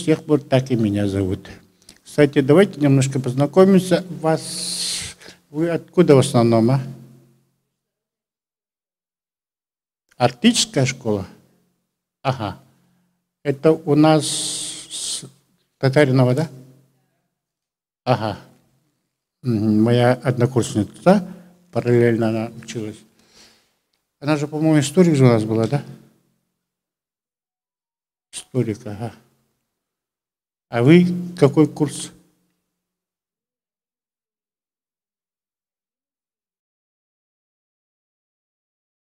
тех пор так и меня зовут. Кстати, давайте немножко познакомимся. Вы откуда в основном, а? Арктическая школа? Ага. Это у нас с Татаринова, да? Ага. Моя однокурсница, да? Параллельно она училась. Она же, по-моему, историк же у нас была, да? Историк, ага. А вы какой курс?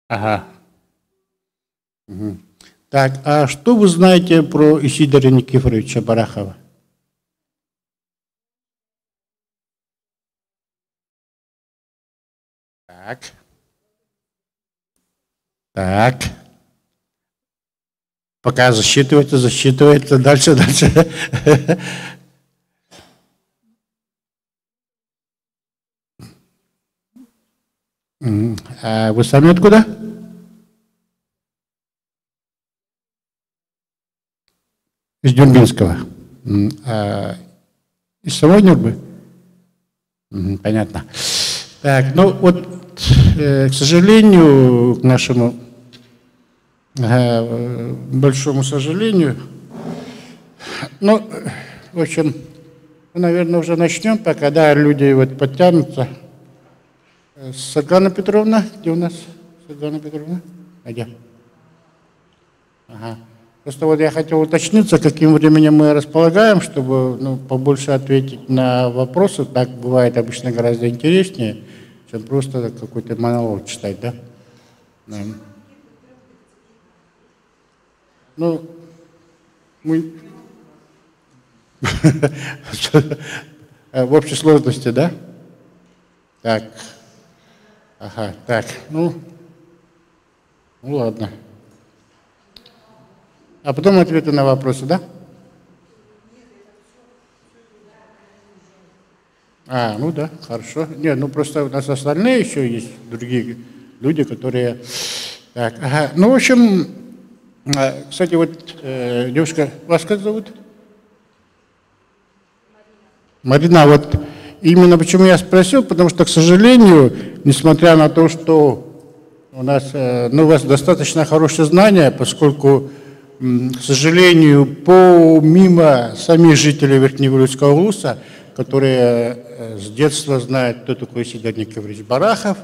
Ага. Угу. Так, а что вы знаете про Исидора Никифоровича Барахова? Так. Так. Пока засчитывается. Дальше. А вы сами откуда? Из Дюргинского. Из самой Нюрбы? Понятно. Так, ну вот, к сожалению, к нашему большому сожалению, ну, в общем, наверное, уже начнем, пока, да, люди вот подтянутся. Светлана Петровна, где у нас? Светлана Петровна? А где? Ага. Просто вот я хотел уточниться, каким временем мы располагаем, чтобы побольше ответить на вопросы. Так бывает обычно гораздо интереснее, чем просто какой-то монолог читать, да? Да. Ну, мы... В общей сложности, да? Так. Ага, так, ну ладно. А потом ответы на вопросы, да? Ну да, хорошо. Нет, ну просто у нас остальные еще есть другие люди, которые... Так, ага. Ну, в общем, кстати, вот девушка, вас как зовут? Марина, вот именно почему я спросил, потому что, к сожалению, несмотря на то, что у нас, у вас достаточно хорошее знание, поскольку, к сожалению, помимо самих жителей Верхнегородского улуса, которые с детства знают, кто такой Исидор Никифорович Барахов,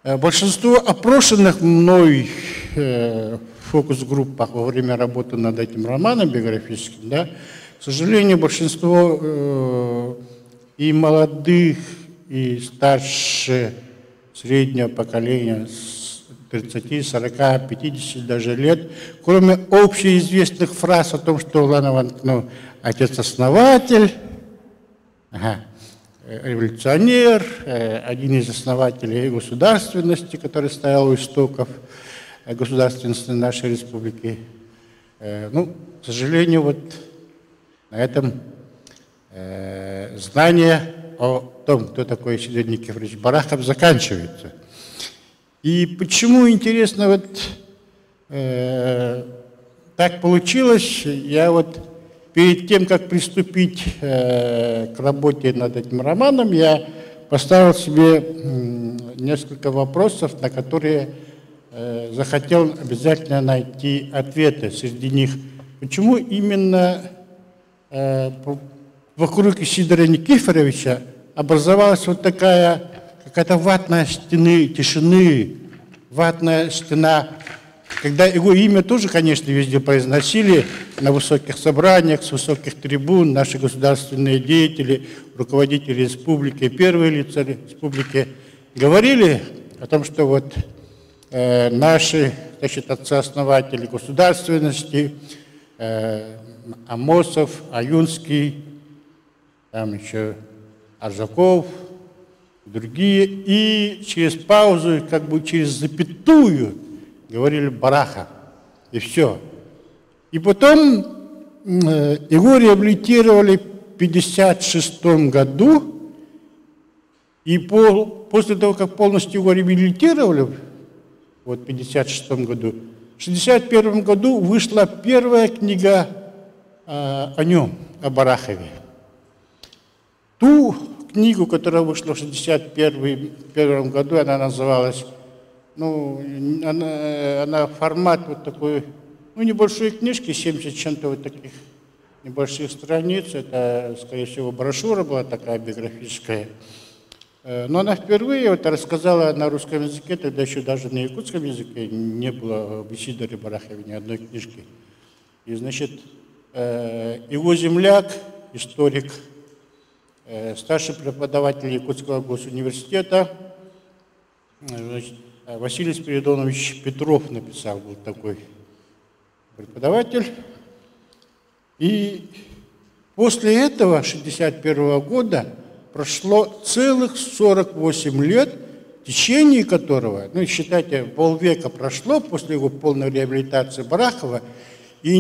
большинство опрошенных мной в фокус-группах во время работы над этим романом биографическим, да, к сожалению, большинство и молодых, и старше среднего поколения, с 30, 40, 50 даже лет, кроме общеизвестных фраз о том, что Уланов отец-основатель, революционер, один из основателей государственности, который стоял у истоков государственности нашей республики. Ну, к сожалению, вот на этом знание о том, кто такой Исидор Никифорович Барахов, заканчивается. И почему, интересно, вот так получилось, я вот перед тем, как приступить к работе над этим романом, я поставил себе несколько вопросов, на которые захотел обязательно найти ответы. Среди них, почему именно вокруг Исидора Никифоровича образовалась вот такая какая-то ватная стена тишины, ватная стена, когда его имя тоже, конечно, везде произносили, на высоких собраниях, с высоких трибун, наши государственные деятели, руководители республики, первые лица республики говорили о том, что вот наши, значит, отцы-основатели государственности, Амосов, Аюнский, там еще Аржаков, другие, и через паузу, как бы через запятую, говорили Барахов, и все. И потом его реабилитировали в 1956 году, и после того, как полностью его реабилитировали, вот в 1956 году, в 1961 году вышла первая книга о нем, о Барахове. Ту книгу, которая вышла в 1961 году, она называлась, она формат вот такой, небольшой книжки, 70 чем-то вот таких небольших страниц. Это, скорее всего, брошюра была такая биографическая. Но она впервые вот рассказала на русском языке, тогда еще даже на якутском языке не было об Исидоре Барахове ни одной книжки. И, значит, его земляк, историк, старший преподаватель Якутского госуниверситета, значит, Василий Спиридонович Петров написал, был такой преподаватель. И после этого, 1961 года, прошло целых 48 лет, в течение которого, считайте, полвека прошло после его полной реабилитации Барахова, и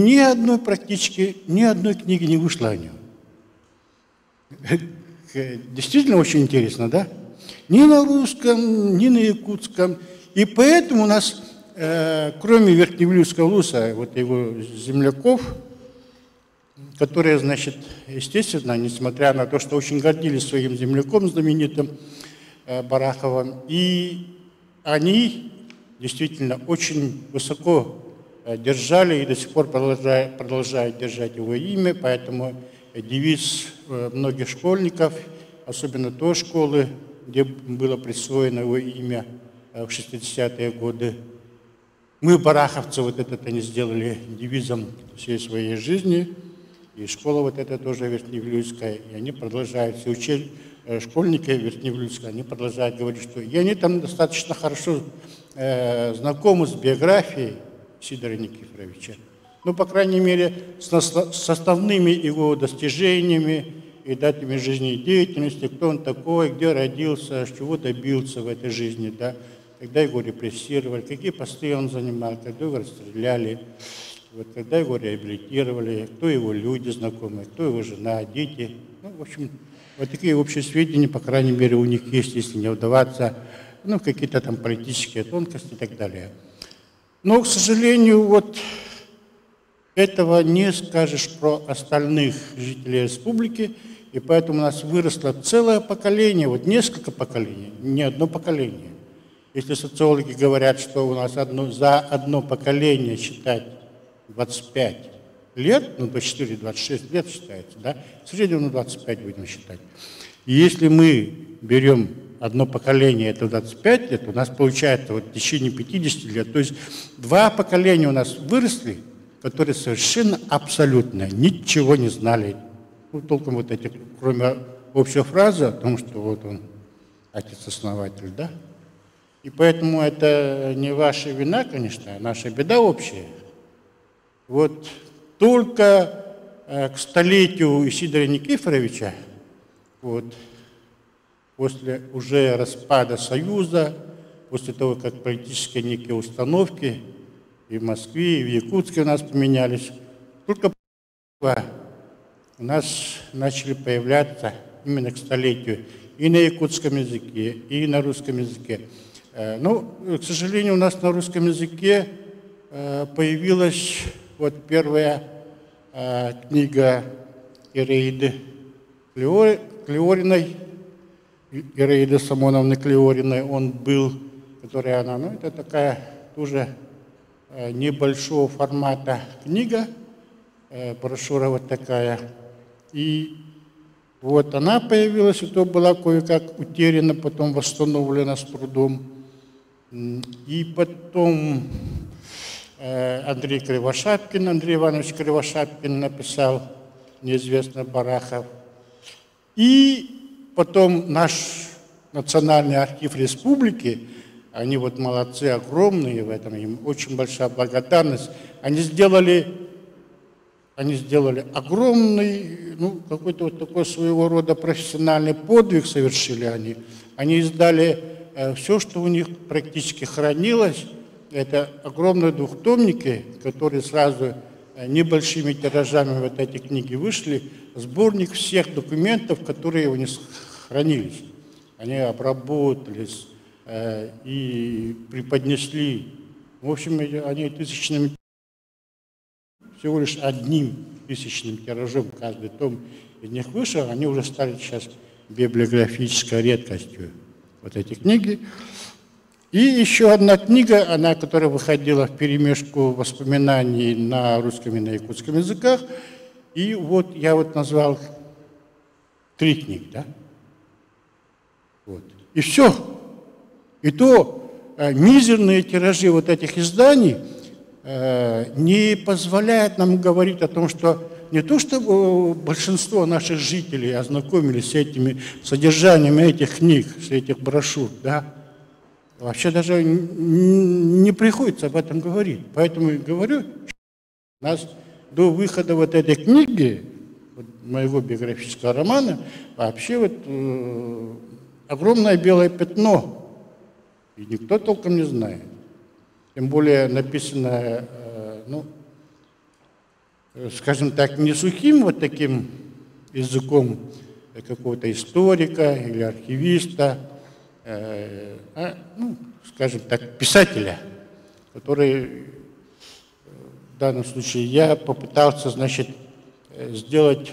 практически ни одной книги не вышло о нем. Действительно очень интересно, да? Ни на русском, ни на якутском. И поэтому у нас, кроме Верхневлюйского улуса, вот его земляков, которые, значит, естественно, несмотря на то, что очень гордились своим земляком знаменитым Бараховым, и они действительно очень высоко держали и до сих пор продолжают держать его имя, поэтому девиз многих школьников, особенно той школы, где было присвоено его имя в 60-е годы. Мы, бараховцы, вот это они сделали девизом всей своей жизни. И школа вот эта тоже Верхневлюйская, и они продолжают, все школьники Верхневлюйска, они продолжают говорить, что и они там достаточно хорошо знакомы с биографией Сидора Никифоровича. По крайней мере, с основными его достижениями и датами жизнедеятельности, кто он такой, где родился, чего добился в этой жизни, да, когда его репрессировали, какие посты он занимал, когда его расстреляли. Вот, когда его реабилитировали, кто его люди знакомые, кто его жена, дети. В общем, вот такие общие сведения, по крайней мере, у них есть, если не вдаваться, какие-то там политические тонкости и так далее. Но, к сожалению, вот этого не скажешь про остальных жителей республики, и поэтому у нас выросло целое поколение, вот несколько поколений, не одно поколение. Если социологи говорят, что у нас за одно поколение считать 25 лет, 24-26 лет считается, да, в среднем 25 будем считать. И если мы берем одно поколение, это 25 лет, у нас получается вот в течение 50 лет, то есть два поколения у нас выросли, которые совершенно абсолютно ничего не знали. Толком вот этих, кроме общей фразы о том, что вот он отец-основатель, да. И поэтому это не ваша вина, конечно, а наша беда общая. Вот только к столетию Исидора Никифоровича, вот, после уже распада Союза, после того, как политические некие установки и в Москве, и в Якутске у нас поменялись, только у нас начали появляться именно к столетию и на якутском языке, и на русском языке. Но, к сожалению, у нас на русском языке появилась вот первая книга Ираиды Клеориной, Ираиды Самоновны Клеориной, которая она, это такая тоже небольшого формата книга, брошюра вот такая. И вот она появилась, и то была кое-как утеряна, потом восстановлена с трудом. И потом Андрей Иванович Кривошапкин написал, неизвестно, Барахов. И потом наш Национальный архив республики, они вот молодцы, огромные в этом, им очень большая благодарность. Они сделали огромный, какой-то вот такой своего рода профессиональный подвиг совершили они. Они издали все, что у них практически хранилось. Это огромные двухтомники, которые сразу небольшими тиражами вот эти книги вышли. Сборник всех документов, которые у них хранились. Они обработались и преподнесли. В общем, они тысячными, всего лишь одним тысячным тиражом каждый том из них вышел, они уже стали сейчас библиографической редкостью, вот эти книги. И еще одна книга, она, которая выходила вперемешку воспоминаний на русском и на якутском языках. И вот я вот назвал 3 книги, да? Вот. И все. И то мизерные тиражи вот этих изданий не позволяют нам говорить о том, что не то, что большинство наших жителей ознакомились с этими содержаниями этих книг, с этих брошюр, да, вообще даже не приходится об этом говорить. Поэтому я говорю, что у нас до выхода вот этой книги, вот моего биографического романа, вообще вот огромное белое пятно. И никто толком не знает. Тем более написано, ну, скажем так, не сухим вот таким языком какого-то историка или архивиста, а, ну, скажем так, писателя, который в данном случае я попытался, значит, сделать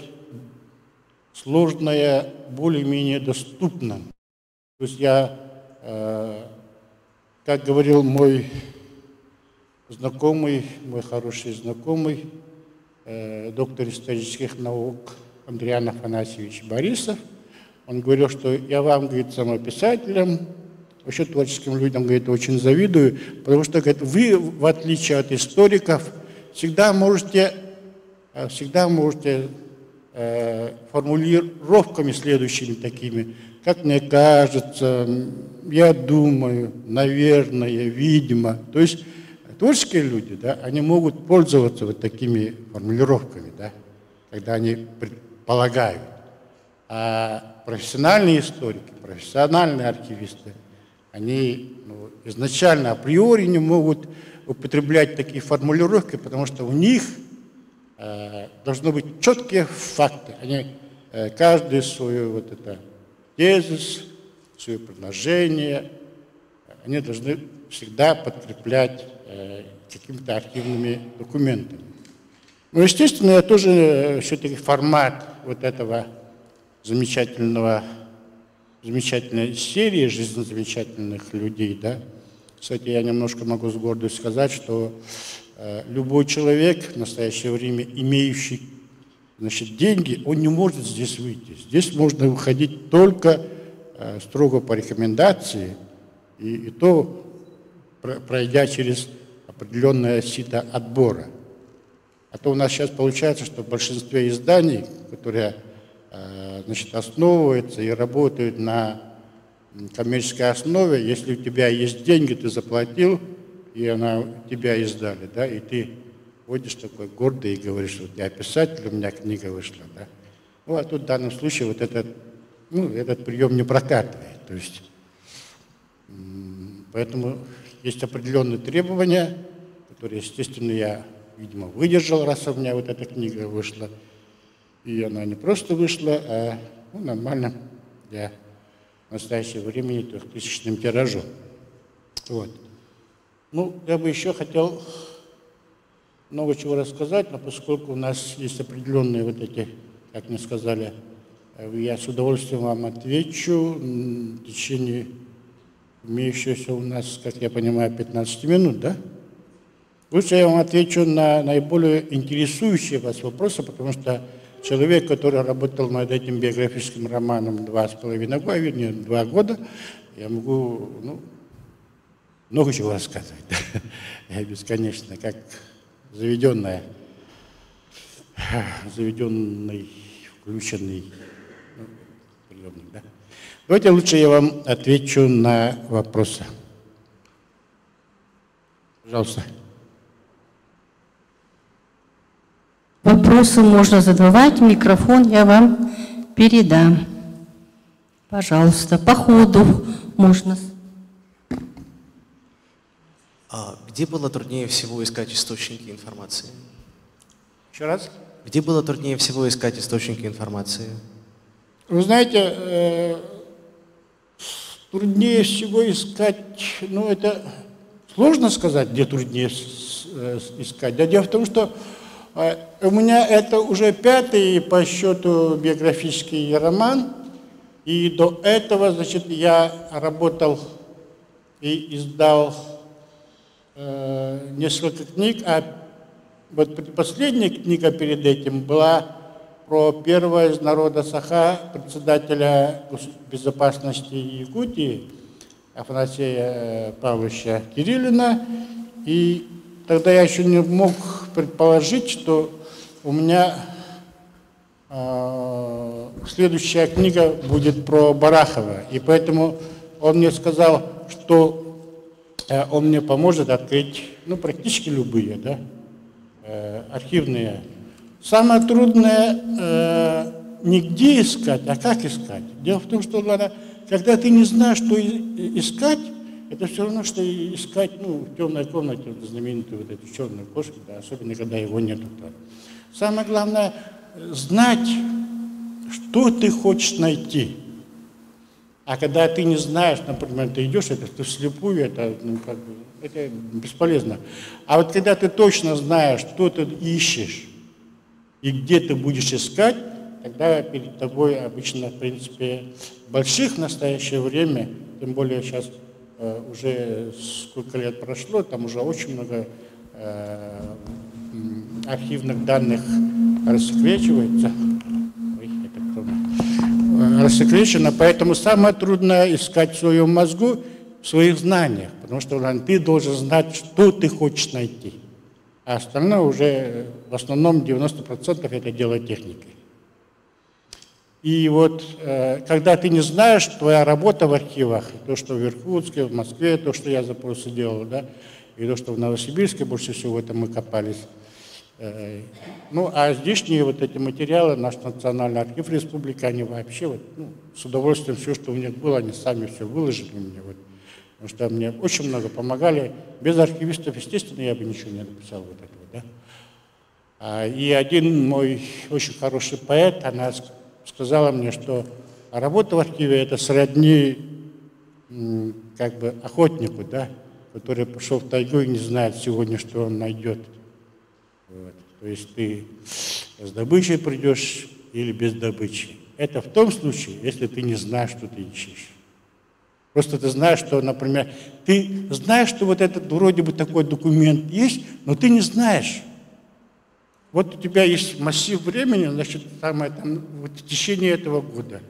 сложное более-менее доступным. То есть я, как говорил мой знакомый, мой хороший знакомый, доктор исторических наук Андриан Афанасьевич Борисов, он говорил, что я вам, говорит, самописателям, вообще творческим людям, говорит, очень завидую, потому что, говорит, вы, в отличие от историков, всегда можете формулировками следующими такими, как мне кажется, я думаю, наверное, видимо. То есть творческие люди, да, они могут пользоваться вот такими формулировками, да, когда они предполагают. А профессиональные историки, профессиональные архивисты, они изначально априори не могут употреблять такие формулировки, потому что у них должны быть четкие факты. Они каждый свою вот это тезис, свое предложение, они должны всегда подкреплять какими-то архивными документами. Ну, естественно, я тоже все-таки формат вот этого замечательной серии «Жизнь замечательных людей», да. Кстати, я немножко могу с гордостью сказать, что любой человек в настоящее время, имеющий, значит, деньги, он не может здесь выйти. Здесь можно выходить только строго по рекомендации, и то пройдя через определенное сито отбора. А то у нас сейчас получается, что в большинстве изданий, которые, значит, основываются и работают на коммерческой основе, если у тебя есть деньги, ты заплатил, и тебя издали, да, и ты ходишь такой гордый и говоришь, вот я писатель, у меня книга вышла, да. Ну, а тут в данном случае вот этот прием не прокатывает, то есть, поэтому есть определенные требования, которые, естественно, я, видимо, выдержал, раз у меня вот эта книга вышла, и она не просто вышла, а нормально для настоящего времени 3000-ным тиражом. Вот. Ну, я бы еще хотел много чего рассказать, но поскольку у нас есть определенные вот эти, как мне сказали, я с удовольствием вам отвечу в течение имеющегося у нас, как я понимаю, 15 минут, да? Лучше я вам отвечу на наиболее интересующие вас вопросы, потому что человек, который работал над этим биографическим романом 2,5 года, вернее, 2 года, я могу, много чего рассказывать. Бесконечно, как заведенный, включенный приемник. Да? Давайте лучше я вам отвечу на вопросы. Пожалуйста. Вопросы можно задавать, микрофон я вам передам. Пожалуйста, по ходу можно. Где было труднее всего искать источники информации? Еще раз? Где было труднее всего искать источники информации? Вы знаете, труднее всего искать, это сложно сказать, где труднее искать. Да, дело в том, что У меня это уже 5-й по счету биографический роман. И до этого, значит, я работал и издал несколько книг, а вот последняя книга перед этим была про первого из народа Саха, председателя безопасности Якутии, Афанасия Павловича Кириллина. И тогда я еще не мог предположить, что у меня следующая книга будет про Барахова. И поэтому он мне сказал, что он мне поможет открыть, ну, практически любые, да, архивные. Самое трудное не где искать, а как искать. Дело в том, что когда ты не знаешь, что искать, это все равно, что искать, ну, в темной комнате, вот, знаменитую вот эту черную кошку, да, особенно когда его нету. Да. Самое главное знать, что ты хочешь найти. А когда ты не знаешь, например, ты идешь, это ты вслепую, это, ну, как бы, это бесполезно. А вот когда ты точно знаешь, что ты ищешь и где ты будешь искать, тогда перед тобой обычно, в принципе, больших в настоящее время, тем более сейчас уже сколько лет прошло, там уже очень много архивных данных рассекречивается. Рассекречено, поэтому самое трудное искать в своем мозгу, в своих знаниях, потому что ты должен знать, что ты хочешь найти. А остальное уже в основном 90% это дело техники. И вот когда ты не знаешь, твоя работа в архивах, то, что в Иркутске, в Москве, то, что я запросы делал, да, и то, что в Новосибирске, больше всего в этом мы копались. Ну, а здешние вот эти материалы, наш Национальный архив Республики, они вообще вот, ну, с удовольствием все, что у них было, они сами все выложили мне. Вот, потому что мне очень много помогали. Без архивистов, естественно, я бы ничего не написал вот этого, да. И один мой очень хороший поэт, она сказала мне, что работа в архиве – это сродни как бы охотнику, да, который пошел в тайгу и не знает сегодня, что он найдет. Вот. То есть ты с добычей придешь или без добычи. Это в том случае, если ты не знаешь, что ты ищешь. Просто ты знаешь, что, например, ты знаешь, что вот этот вроде бы такой документ есть, но ты не знаешь. Вот у тебя есть массив времени, значит, самое, там, вот в течение этого года.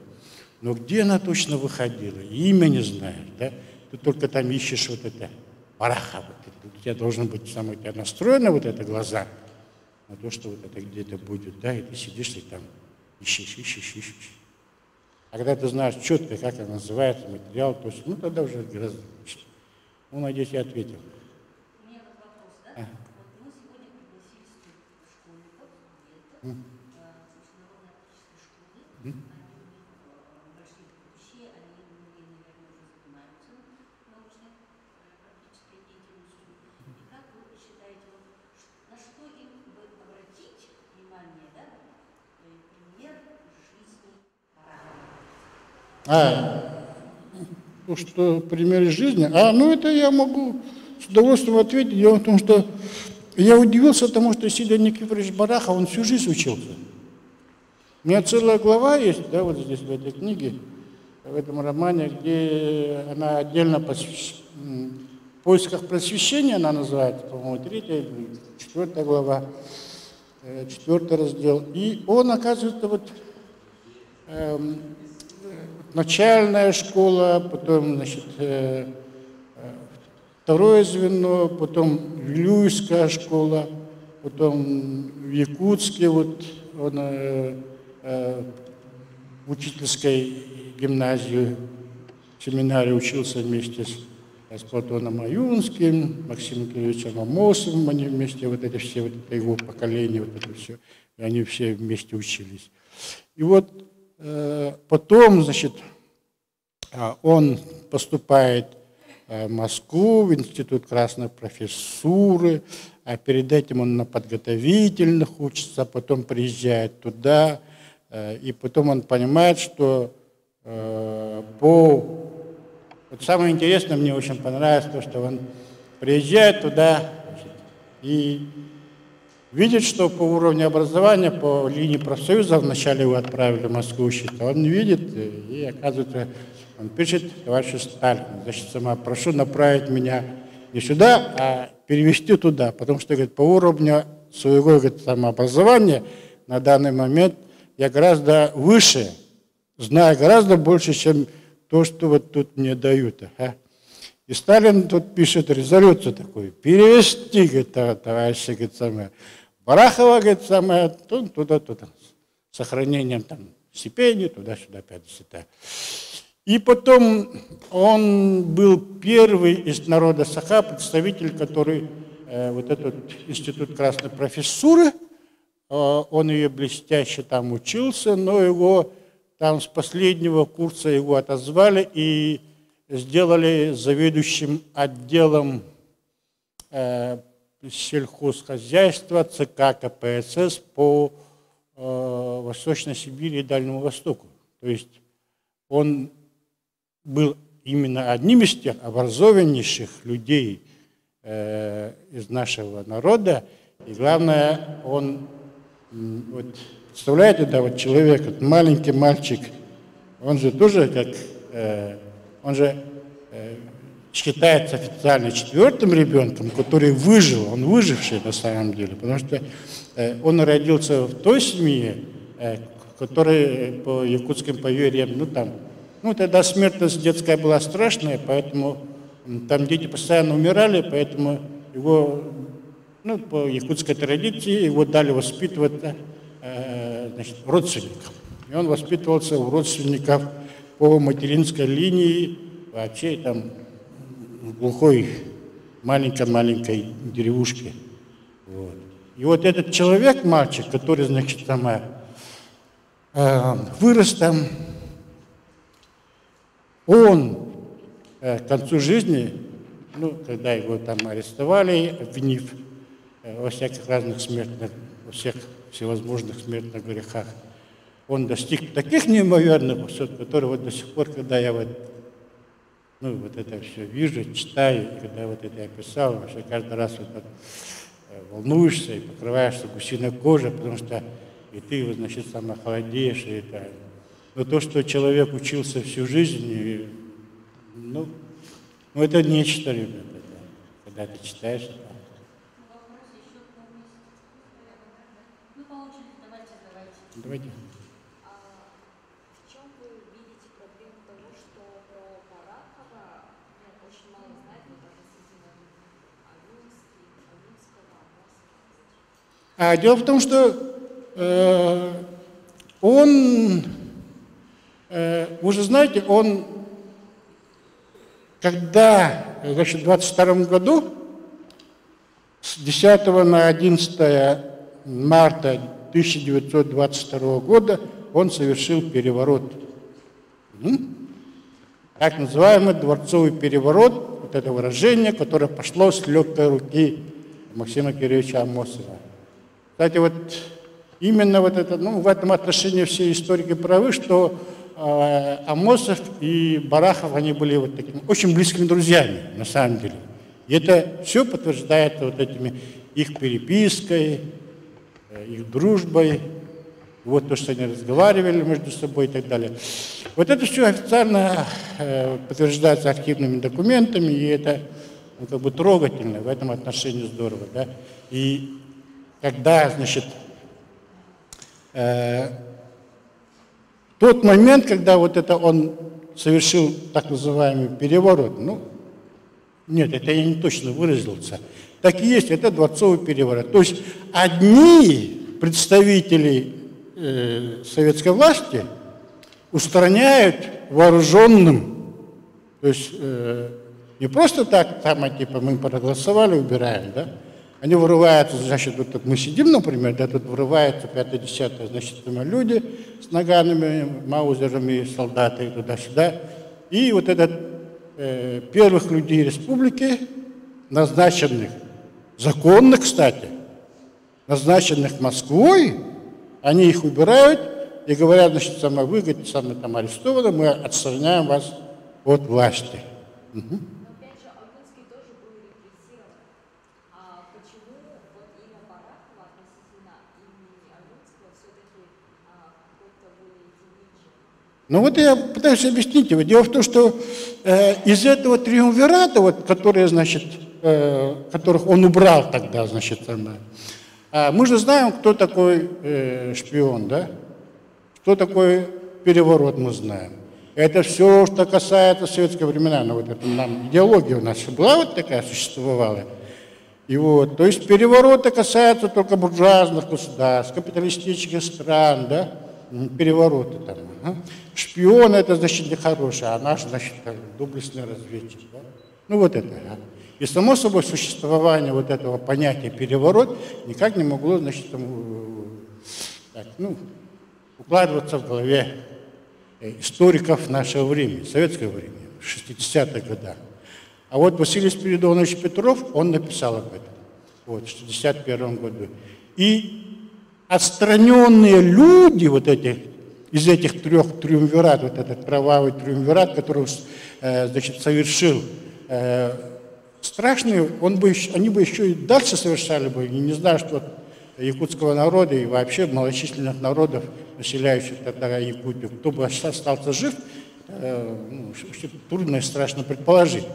Но где она точно выходила? Имя не знаешь, да? Ты только там ищешь вот это Барахова. У тебя должен быть, самое, у тебя настроено вот это глаза на то, что вот это где-то будет, да, и ты сидишь и там ищешь. А когда ты знаешь четко, как она называется, материал, то есть, ну, тогда уже гораздо лучше. Ну, надеюсь, я ответил. У меня вот вопрос, да? Вот мы сегодня пригласили студентов, школьников, студентов, народно-артистической школы. Они большие будущие, они, наверное, уже занимаются научной практической деятельностью. И как вы считаете, вот, на что им бы обратить внимание, да? Пример жизни Барахова. Ну, что примеры жизни? Ну это я могу с удовольствием ответить. Дело в том, что я удивился тому, что Сидор Никифорович Барахов, он всю жизнь учился. У меня целая глава есть, да, вот здесь, в этой книге, в этом романе, где она отдельно в поисках просвещения, она называется, по-моему, 3-я, 4-я глава, 4-й раздел. И он, оказывается, вот начальная школа, потом, значит, второе звено, потом Вилюйская школа, потом в Якутске, вот он в учительской гимназии, в семинаре учился вместе с Платоном Аюнским, Максимом Кирилловичем Амосовым, они вместе, вот это все, вот это его поколение, вот это все, и они все вместе учились. И вот потом, значит, он поступает в Москву, в Институт Красной Профессуры, а перед этим он на подготовительных учится, потом приезжает туда, и потом он понимает, что вот самое интересное, мне очень понравилось то, что он приезжает туда, значит, и видит, что по уровню образования, по линии профсоюза, вначале его отправили в Москву учиться, он видит, и оказывается, он пишет: товарищ Сталин, значит, прошу направить меня не сюда, а перевести туда, потому что, говорит, по уровню своего, говорит, самообразования на данный момент я гораздо выше, знаю гораздо больше, чем то, что вот тут мне дают. И Сталин тут пишет резолюцию такую: перевести, говорит, товарища, говорит, Барахова, говорит, туда, с сохранением там стипендий, туда-сюда, 50. И потом он был первый из народа Саха, представитель, который вот этот институт красной профессуры, он ее блестяще там учился, но его там с последнего курса его отозвали и сделали заведующим отделом сельхозхозяйства ЦК КПСС по Восточной Сибири и Дальнему Востоку. То есть он был именно одним из тех образованнейших людей из нашего народа. И главное, он, вот, представляете, да, вот человек, вот маленький мальчик, он же тоже как, он же считается официально 4-м ребенком, который выжил, он выживший на самом деле, потому что он родился в той семье, которая по якутским поверьям, тогда смертность детская была страшная, поэтому там дети постоянно умирали, поэтому его, по якутской традиции, его дали воспитывать, родственникам. И он воспитывался у родственников по материнской линии, вообще там в глухой маленькой деревушке. Вот. И вот этот человек, мальчик, который, значит, вырос там, он к концу жизни, когда его там арестовали, обвинив во всяких разных смертных, во всех всевозможных смертных грехах, он достиг таких неимоверных высот, которые вот до сих пор, когда я вот это все вижу, читаю, и когда вот это я писал, вообще каждый раз вот так волнуешься и покрываешься гусиной кожей, потому что и ты, значит, холодеешь, и это. Но то, что человек учился всю жизнь, это нечто, ребята, когда ты читаешь это. Давайте. В чем вы видите проблему того, что про Барахова очень мало знает относительно Аминского, Дело в том, что он, вы же знаете, он, когда, значит, в 22 году, с 10 на 11 марта 1922 года он совершил переворот. Так называемый дворцовый переворот, вот это выражение, которое пошло с легкой руки Максима Кирилловича Амосова. Кстати, вот именно вот это, в этом отношении все историки правы, что Амосов и Барахов, они были вот такими очень близкими друзьями, на самом деле. И это все подтверждается вот этими их перепиской, их дружбой, вот то, что они разговаривали между собой и так далее. Вот это все официально подтверждается архивными документами, и это трогательно, в этом отношении здорово. Да? И когда, значит, тот момент, когда вот это он совершил так называемый переворот, нет, это я не точно выразился, так и есть, это дворцовый переворот. То есть одни представители советской власти устраняют вооруженным, то есть не просто так, типа мы проголосовали, убираем, да? Они вырываются, значит, вот тут мы сидим, например, да, тут вырываются 5-10, значит, люди с наганами, маузерами, солдаты туда-сюда. И вот этот первых людей республики, назначенных, законных, кстати, назначенных Москвой, они их убирают и говорят, значит, вы, говорит, там арестованы, мы отстраняем вас от власти. Угу. Но опять же, Агунский тоже был репрессирован. А почему вот имя Барахова относительно Ну вот я пытаюсь объяснить его. Дело в том, что из этого триумвирата, вот, которые, значит, которых он убрал тогда, значит, мы же знаем, кто такой шпион, да? Что такое переворот, мы знаем. Это все, что касается советского времена. Ну, вот это нам идеология у нас была вот такая, существовала. И вот, то есть перевороты касаются только буржуазных государств, капиталистических стран, да? Перевороты там. Шпион это значит нехороший, а наш, значит, доблестный разведчик. Да? Ну вот это. Да? И само собой существование вот этого понятия переворот никак не могло, значит, так, ну, укладываться в голове историков нашего времени, советского времени, 60-х годах. А вот Василий Спиридонович Петров, он написал об этом, вот, в 61 году. И отстраненные люди вот этих, из этих трех триумвиратов, вот этот кровавый триумвират, который, значит, совершил страшные, они бы еще и дальше совершали бы, и не знаю, что якутского народа и вообще малочисленных народов, населяющих тогда Якутию, кто бы остался жив, трудно и страшно предположить.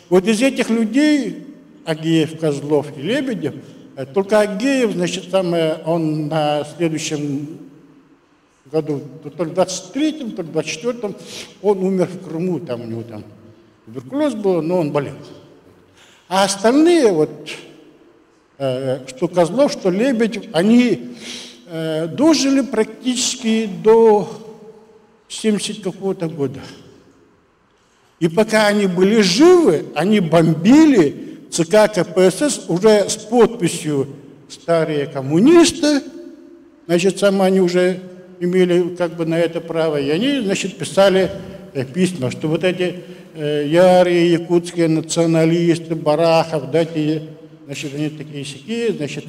Вот из этих людей, Агеев, Козлов и Лебедев, только Агеев, значит, он на следующем году, то ли в 23-м, то ли в 24-м, он умер в Крыму, там у него там туберкулез был, но он болел. А остальные, вот, что Козлов, что Лебедев, они дожили практически до 70 какого-то года. И пока они были живы, они бомбили ЦК КПСС уже с подписью «Старые коммунисты», значит, они уже имели как бы на это право, и они, значит, писали письма, что вот эти ярые якутские националисты, Барахов, да, значит, они такие-сякие, значит,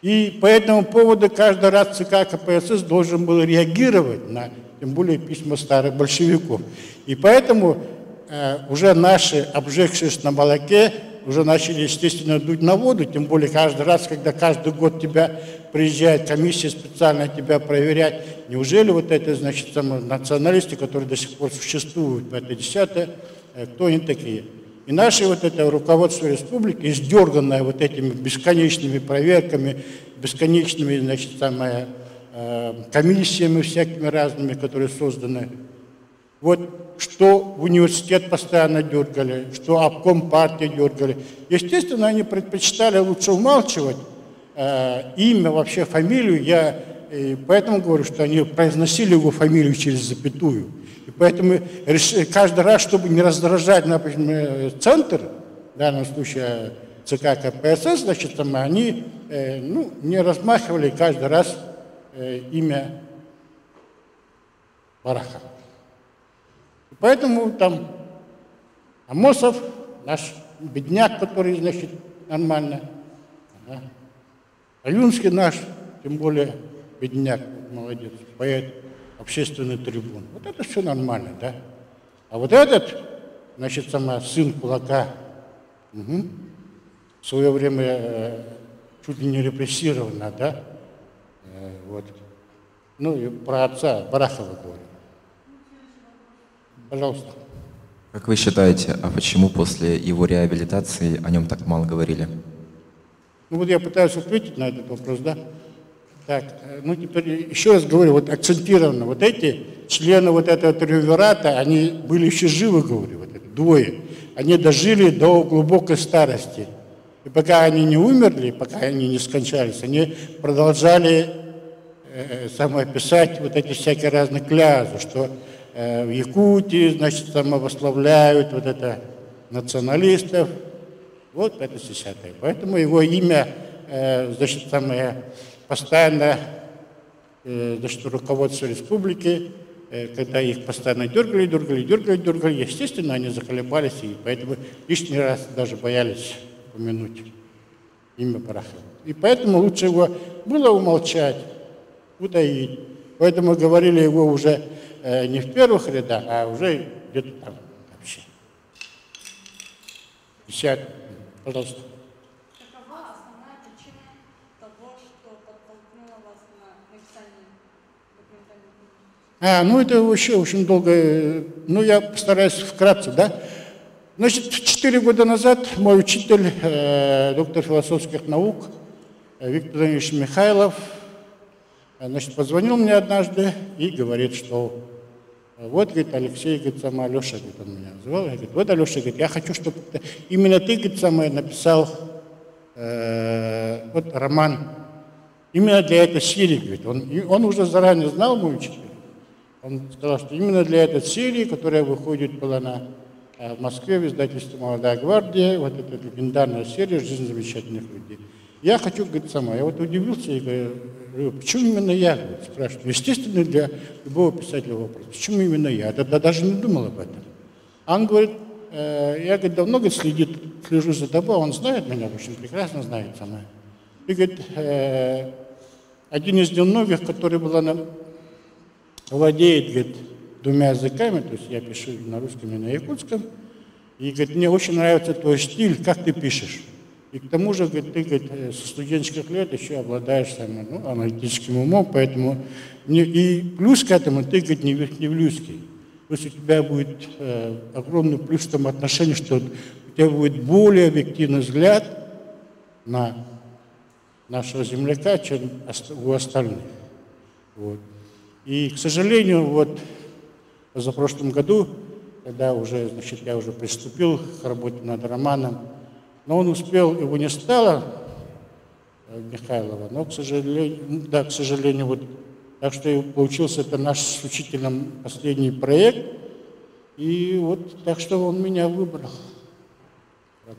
И по этому поводу каждый раз ЦК КПСС должен был реагировать на, тем более, письма старых большевиков. И поэтому уже наши, обжегшись на молоке, уже начали, естественно, дуть на воду, тем более каждый раз, когда каждый год тебя приезжает комиссия специально тебя проверять, неужели вот это, значит, националисты, которые до сих пор существуют, это 10-е, кто они такие? И наше вот это руководство республики, издерганное вот этими бесконечными проверками, бесконечными, значит, комиссиями всякими разными, которые созданы, вот что в университет постоянно дергали, что обком партии дергали. Естественно, они предпочитали лучше умалчивать имя, вообще фамилию. Я поэтому говорю, что они произносили его фамилию через запятую. И поэтому каждый раз, чтобы не раздражать, например, центр, в данном случае ЦК КПСС, значит, они не размахивали каждый раз имя Бараха. Поэтому там Амосов, наш бедняк, который, значит, нормально, да. Аюнский наш, тем более бедняк, молодец, поэт, общественный трибун. Вот это все нормально, да. А вот этот, значит, сын кулака, в свое время чуть ли не репрессировано, да. Вот. Ну и про отца Барахова говорю. Пожалуйста. Как вы считаете, а почему после его реабилитации о нем так мало говорили? Ну вот я пытаюсь ответить на этот вопрос, да? Так, ну теперь еще раз говорю, вот акцентированно, вот эти члены вот этого триумвирата, они были еще живы, говорю, вот это, двое. Они дожили до глубокой старости. И пока они не умерли, пока они не скончались, они продолжали писать вот эти всякие разные клязы, что в Якутии, значит, восславляют вот это националистов, вот это 10-е. Поэтому его имя, значит, постоянно, значит, руководство республики, когда их постоянно дергали, естественно, они заколебались, и поэтому лишний раз даже боялись упомянуть имя Барахова. И поэтому лучше его было умолчать, утаить. Поэтому говорили его уже не в первых рядах, а уже где-то там вообще. 50. Пожалуйста. Какова основная причина того, что подтолкнула вас на написание документальной книги? Ну это вообще очень долго, ну я постараюсь вкратце, да. Значит, 4 года назад мой учитель, доктор философских наук Виктор Ильич Михайлов, значит, позвонил мне однажды и говорит, что вот, говорит, Алексей, говорит, сама Алеша, говорит, он меня называл, говорит, вот, Алеша, говорит, я хочу, чтобы именно ты, говорит, самое написал вот роман именно для этой серии, говорит. Он уже заранее знал, мой учитель. Он сказал, что именно для этой серии, которая выходит была в Москве в издательстве «Молодая гвардия», вот эта легендарная серия «Жизнь замечательных людей». Я хочу, говорит, сама. Я вот удивился и говорю, почему именно я, говорит, спрашиваю. Естественно, для любого писателя вопрос. Почему именно я? Я даже не думал об этом. А он говорит, я, говорит, давно, говорит, слежу за тобой, он знает меня, в общем, прекрасно знает сама. И, говорит, один из немногих, который владеет, говорит, 2 языками, то есть я пишу на русском и на якутском, и, говорит, мне очень нравится твой стиль, как ты пишешь. И к тому же, говорит, ты, говорит, со студенческих лет еще обладаешь аналитическим умом, поэтому и плюс к этому ты, говорит, не верхневлюйский. То есть у тебя будет огромный плюс в том отношении, что у тебя будет более объективный взгляд на нашего земляка, чем у остальных. Вот. И, к сожалению, вот за прошлом году, когда уже, значит, я уже приступил к работе над романом, но он успел, его не стало, Михайлова, но, к сожалению, вот, так что получился это наш с учителем последний проект, и вот, так что он меня выбрал. Вот.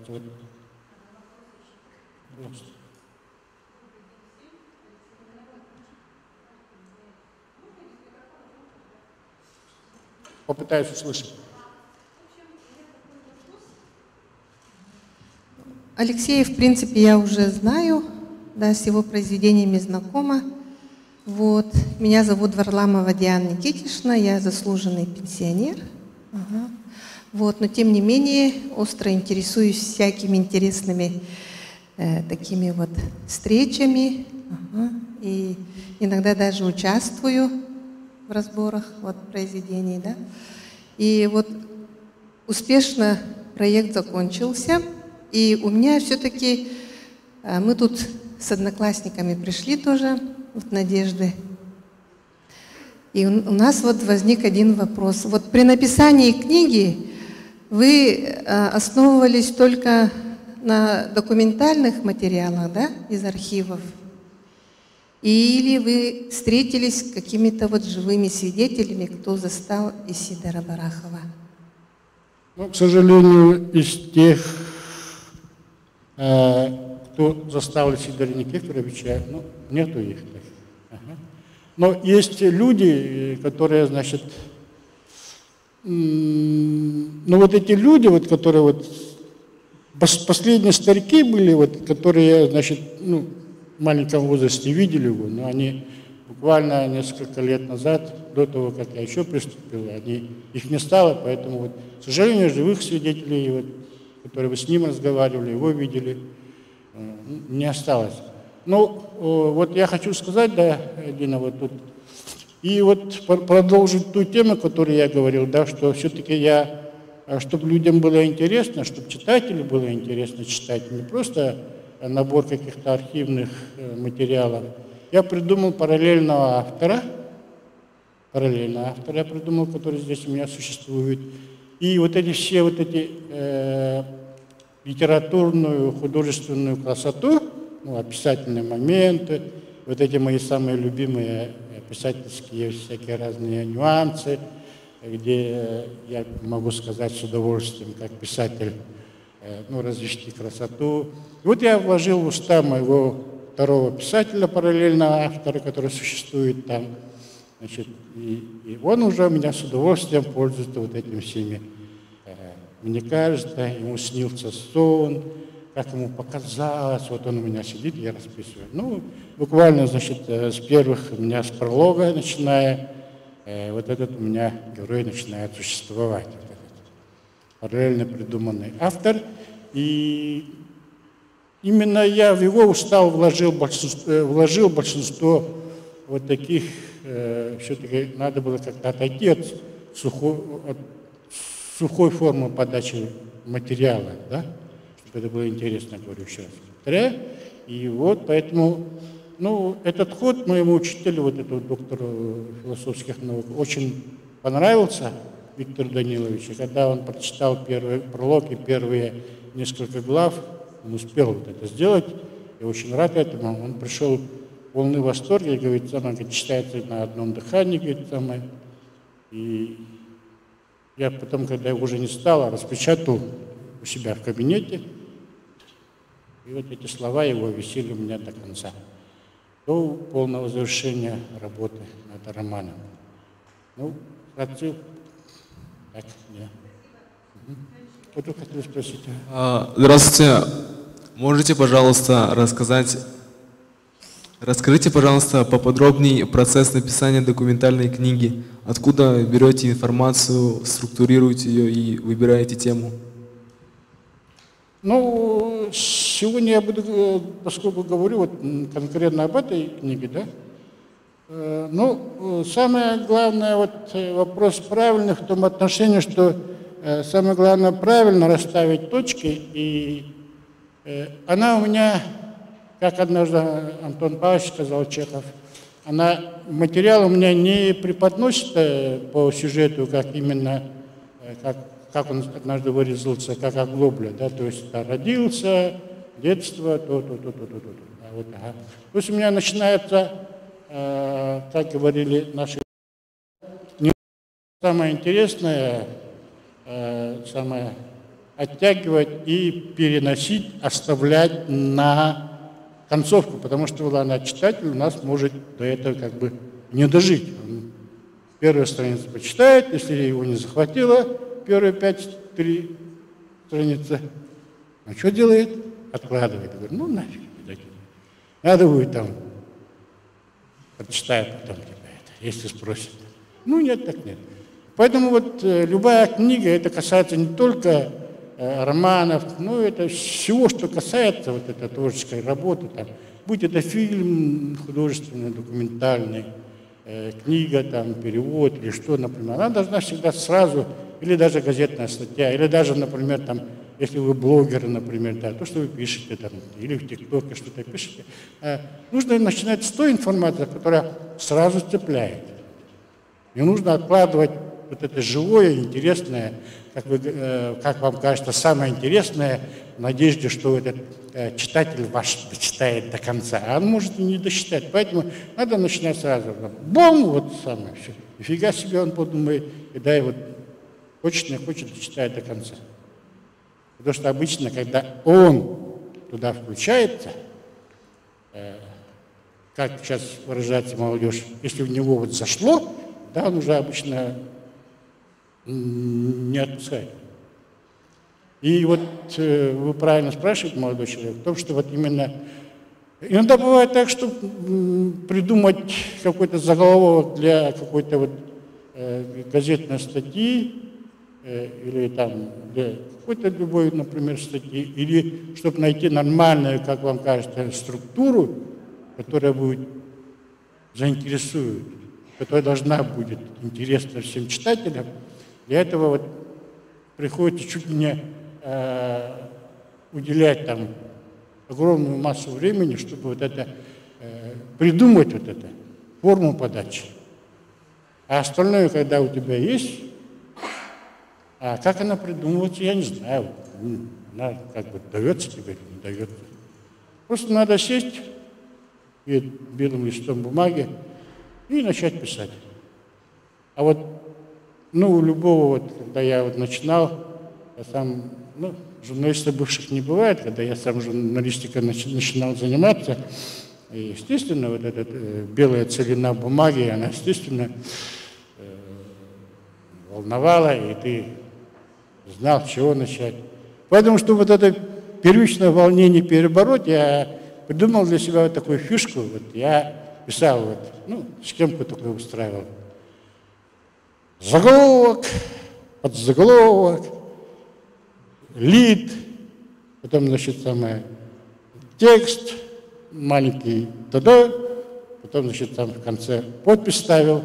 Попытаюсь услышать. Алексея, в принципе, я уже знаю, да, с его произведениями знакома. Вот. Меня зовут Варламова Диана Никитична, я заслуженный пенсионер. Ага. Вот. Но, тем не менее, остро интересуюсь всякими интересными такими вот встречами. Ага. И иногда даже участвую в разборах вот, произведений. Да? И вот успешно проект закончился. И у меня все-таки, мы тут с одноклассниками пришли тоже, вот Надежды. И у нас вот возник один вопрос. Вот при написании книги вы основывались только на документальных материалах, да, из архивов? Или вы встретились с какими-то вот живыми свидетелями, кто застал Исидора Барахова? Ну, к сожалению, из тех, кто застал Исидора Никифоровича, ну, нету их. Ага. Но есть люди, которые, значит, ну вот эти люди, вот, которые вот, последние старики были, вот, которые, значит, ну, в маленьком возрасте видели его, но они буквально несколько лет назад, до того, как я еще приступил, их не стало, поэтому, вот, к сожалению, живых свидетелей, вот, которые с ним разговаривали, его видели, не осталось. Ну, вот я хочу сказать, да, Дина, вот тут, и вот продолжить ту тему, о которой я говорил, да, что все-таки я, чтобы людям было интересно, чтобы читателю было интересно читать, не просто набор каких-то архивных материалов, я придумал параллельного автора я придумал, который здесь у меня существует. И вот эти все вот эти литературную, художественную красоту, ну, описательные моменты, вот эти мои самые любимые писательские всякие разные нюансы, где я могу сказать с удовольствием, как писатель, ну, различить красоту. И вот я вложил в уста моего второго писателя, параллельного автора, который существует там, значит, и он уже у меня с удовольствием пользуется вот этими всеми. Мне кажется, ему снился сон, как ему показалось, вот он у меня сидит, я расписываю. Ну, буквально, значит, с первых, у меня с пролога начиная, вот этот у меня герой начинает существовать. Вот этот параллельно придуманный автор. И именно я в его уста вложил большинство вот таких все-таки надо было как-то отойти от сухой формы подачи материала, да, чтобы это было интересно, говорю еще раз. Повторяю. И вот поэтому, ну, этот ход моему учителю, вот этому доктору философских наук, очень понравился, Виктору Даниловичу. Когда он прочитал первый пролог и первые несколько глав, он успел вот это сделать. Я очень рад этому. Он пришел в полный восторг, и говорит, сама читается на одном дыхании, говорит, самое. И я потом, когда уже не стал, распечатал у себя в кабинете. И вот эти слова его висели у меня до конца, до полного завершения работы над романом. Ну, отцы, так, да. Что хотел спросить? Здравствуйте. Можете, пожалуйста, расскажите, пожалуйста, поподробнее процесс написания документальной книги. Откуда берете информацию, структурируете ее и выбираете тему? Ну, сегодня я буду, поскольку говорю вот конкретно об этой книге, да, ну, самое главное, вот вопрос правильный в том отношении, что самое главное правильно расставить точки, и она у меня, как однажды Антон Павлович сказал, Чехов, материал у меня не преподносится по сюжету, как именно, как он однажды выразился, как оглобля, да, то есть родился, детство, то. Вот, ага. То есть у меня начинается, как говорили наши, самое интересное, самое оттягивать и переносить, оставлять на концовку, потому что читатель у нас может до этого как бы не дожить. Он первую страницу почитает, если его не захватило, первые 5-3 страницы, он что делает? Откладывает. Говорит, ну нафиг, надо будет там, прочитаю потом тебя это, если спросят. Ну нет, так нет. Поэтому вот любая книга, это касается не только романов, но это всего, что касается вот этой творческой работы, там, будь это фильм художественный, документальный, книга, там, перевод или что, например, она должна всегда сразу, или даже газетная статья, или даже, например, там, если вы блогер, например, да, то, что вы пишете, там, или в ТикТоке что-то пишете, нужно начинать с той информации, которая сразу цепляет. Не нужно откладывать вот это живое, интересное, как вам кажется, самое интересное, в надежде, что этот читатель ваш дочитает до конца. А он может и не досчитать. Поэтому надо начинать сразу. Бом! Вот самое все. Нифига себе, он подумает, и дай вот хочет, не хочет, дочитает до конца. Потому что обычно, когда он туда включается, как сейчас выражается молодежь, если в него вот зашло, да, он уже обычно не отпускает. И вот вы правильно спрашиваете, молодой человек, в том, что вот именно иногда бывает так, что придумать какой-то заголовок для какой-то вот газетной статьи или там для какой-то любой, например, статьи, или чтобы найти нормальную, как вам кажется, структуру, которая будет заинтересует, которая должна будет интересна всем читателям. Для этого вот приходится чуть ли не уделять там огромную массу времени, чтобы вот это придумать вот это, форму подачи. А остальное, когда у тебя есть, а как она придумывается, я не знаю. Она как бы дается тебе или не дается. Просто надо сесть перед белым листом бумаги и начать писать. А вот у любого, вот, когда я вот начинал, я сам, журналистов бывших не бывает, когда я сам журналистикой начинал заниматься, и, естественно, вот эта белая целина бумаги, она, естественно, волновала, и ты знал, с чего начать. Поэтому, чтобы вот это первичное волнение перебороть, я придумал для себя вот такую фишку. Вот я писал, вот, схемку такую устраивал. Заголовок, подзаголовок, лид, потом, текст, маленький потом, значит, там в конце подпись ставил.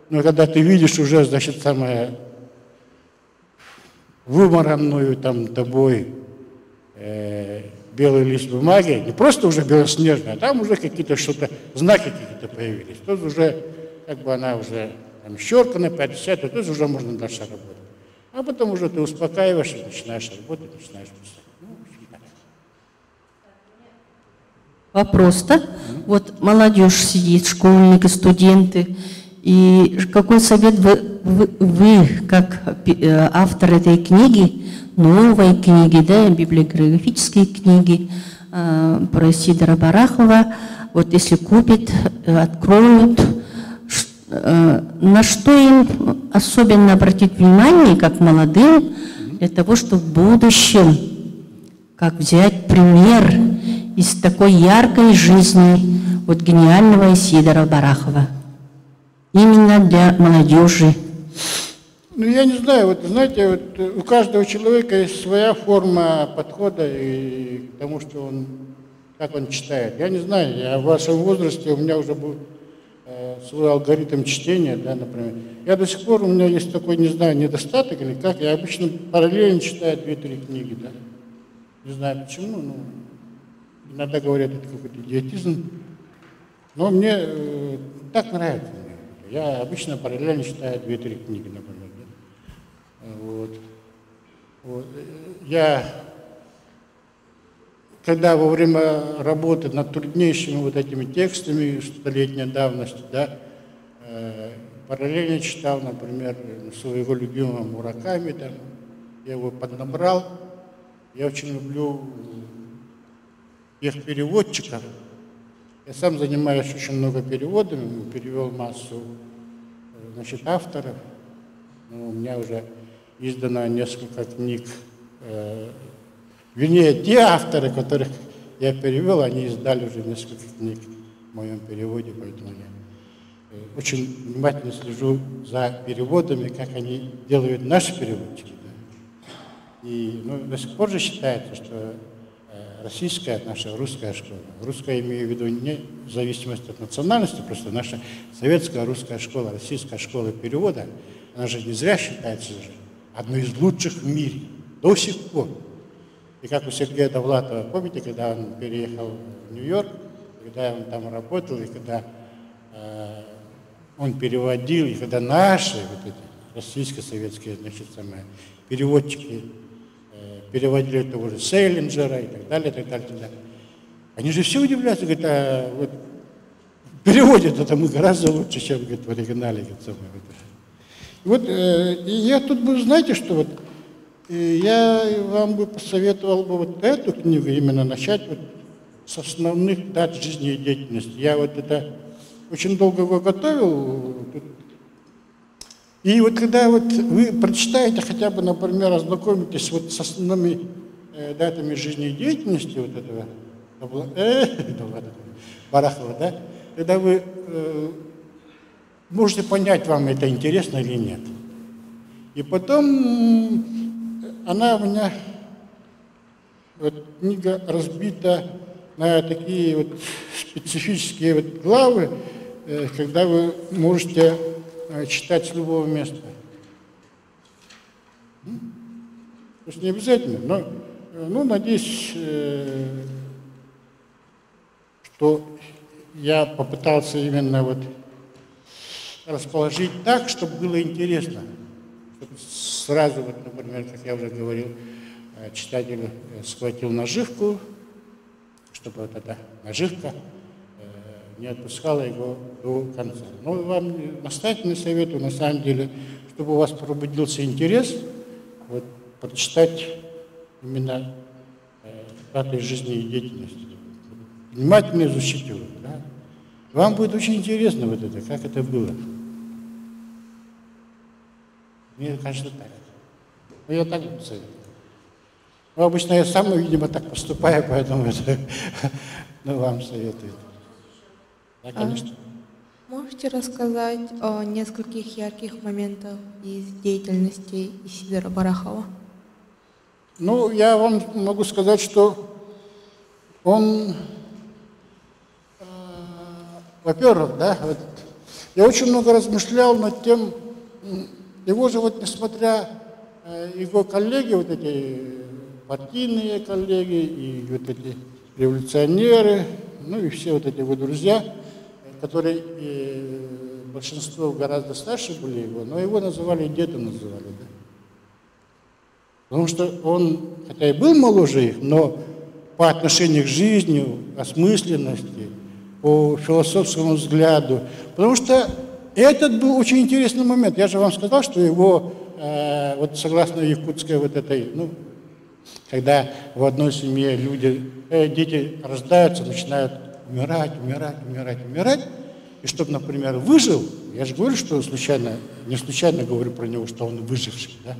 Но когда ты видишь уже, значит, самое вымаранную там тобой белый лист бумаги, не просто уже белоснежный, а там уже какие-то что-то, знаки какие-то появились. Тут уже, как бы она уже там щеркана, 50, то тут уже можно дальше работать. А потом уже ты успокаиваешься, начинаешь работать, начинаешь писать. Ну, в общем, так. Вопрос-то. Вот молодежь сидит, школьники, студенты. И какой совет вы как автор этой книги, новой книги, да, библиографические книги про Сидора Барахова, вот если купят, откроют, на что им особенно обратить внимание, как молодым, для того, чтобы в будущем, как взять пример из такой яркой жизни вот гениального Сидора Барахова? Именно для молодежи. Ну, я не знаю, вот знаете, вот у каждого человека есть своя форма подхода и к тому, что он, как он читает. Я не знаю, я в вашем возрасте, у меня уже был свой алгоритм чтения, да, например. Я до сих пор, у меня есть такой, не знаю, недостаток или как, я обычно параллельно читаю 2-3 книги, да. Не знаю почему, но иногда говорят, это какой-то идиотизм. Но мне так нравится. Я обычно параллельно читаю 2-3 книги, например. Да? Вот. Я, когда во время работы над труднейшими вот этими текстами столетней давности, да, параллельно читал, например, своего любимого Мураками, там, я его поднабрал. Я очень люблю тех переводчиков. Я сам занимаюсь очень много переводами, перевел массу, значит, авторов. Ну, у меня уже издано несколько книг. Вернее, те авторы, которых я перевел, они издали уже несколько книг в моем переводе, поэтому я очень внимательно слежу за переводами, как они делают наши переводчики. Да? И до сих пор же считается, что российская, наша русская школа. Русская, имею в виду не в зависимости от национальности, просто наша советская русская школа, российская школа перевода, она же не зря считается же одной из лучших в мире до сих пор. И как у Сергея Довлатова, помните, когда он переехал в Нью-Йорк, когда он там работал, и когда он переводил, и когда наши вот эти российско-советские, значит, переводчики переводили того же Сейлинджера и так далее, так далее, так далее. Они же все удивляются, говорят, а вот в переводе это мы гораздо лучше, чем, говорит, в оригинале. И я тут бы, знаете, что вот я вам бы посоветовал бы вот эту книгу именно начать вот с основных дат жизнедеятельности. Я вот это очень долго его готовил. И вот когда вот вы прочитаете, хотя бы, например, ознакомитесь вот с основными датами жизнедеятельности вот этого Барахова, да, тогда вы можете понять, вам это интересно или нет. И потом она у меня, вот, книга разбита на такие вот специфические вот главы, когда вы можете читать с любого места. То есть не обязательно, но надеюсь, что я попытался именно вот расположить так, чтобы было интересно. Чтобы сразу, вот, например, как я уже говорил, читатель схватил наживку, чтобы вот эта наживка не отпускала его до конца. Но вам настоятельно советую, на самом деле, чтобы у вас пробудился интерес, вот, прочитать именно даты жизни и деятельности. Внимательно изучить его. Да? Вам будет очень интересно вот это, как это было. Мне кажется, так. Но я так советую. Ну, обычно я сам, видимо, так поступаю, поэтому это вам советую. Да, конечно. Можете рассказать о нескольких ярких моментах из деятельности Сидора Барахова? Ну, я вам могу сказать, что он во-первых, да, вот, я очень много размышлял над тем, его же вот, несмотря его коллеги, вот эти партийные коллеги и вот эти революционеры, ну и все вот эти его друзья, которые большинство гораздо старше были его, но его называли дедом, называли, да. Потому что он, хотя и был моложе их, но по отношению к жизни, осмысленности, по философскому взгляду. Потому что этот был очень интересный момент. Я же вам сказал, что его, вот согласно якутской вот этой, ну, когда в одной семье дети рождаются, начинают умирать. И чтобы, например, выжил, я же говорю, что не случайно говорю про него, что он выживший, да?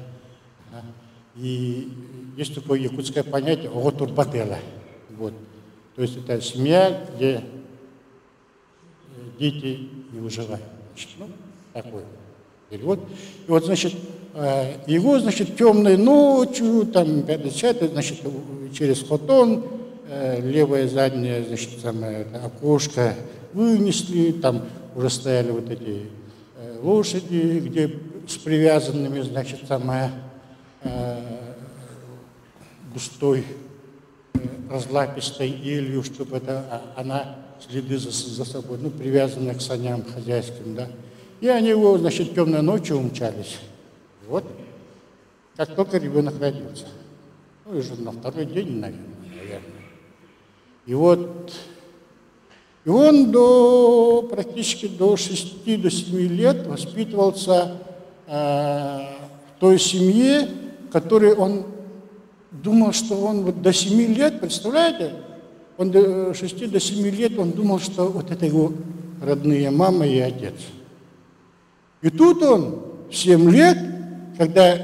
И есть такое якутское понятие «оготурбатела». Вот. То есть это семья, где дети не выживают. Ну, такой перевод. И вот, значит, его, значит, темной ночью, там, 50, значит, через хотон, левое заднее, значит, самое окошко вынесли, там уже стояли вот эти лошади, где с привязанными, значит, самое густой разлапистой елью, чтобы она следы за собой, ну, привязанная к саням хозяйским, да. И они его, значит, темной ночью умчались. Вот. Как только ребенок родился. Ну, уже на второй день, наверное. И вот, и он практически до 6-7 лет воспитывался в той семье, в которой он думал, что он вот до 7 лет, представляете, он до 6-7 лет он думал, что вот это его родные мама и отец. И тут он в 7 лет, когда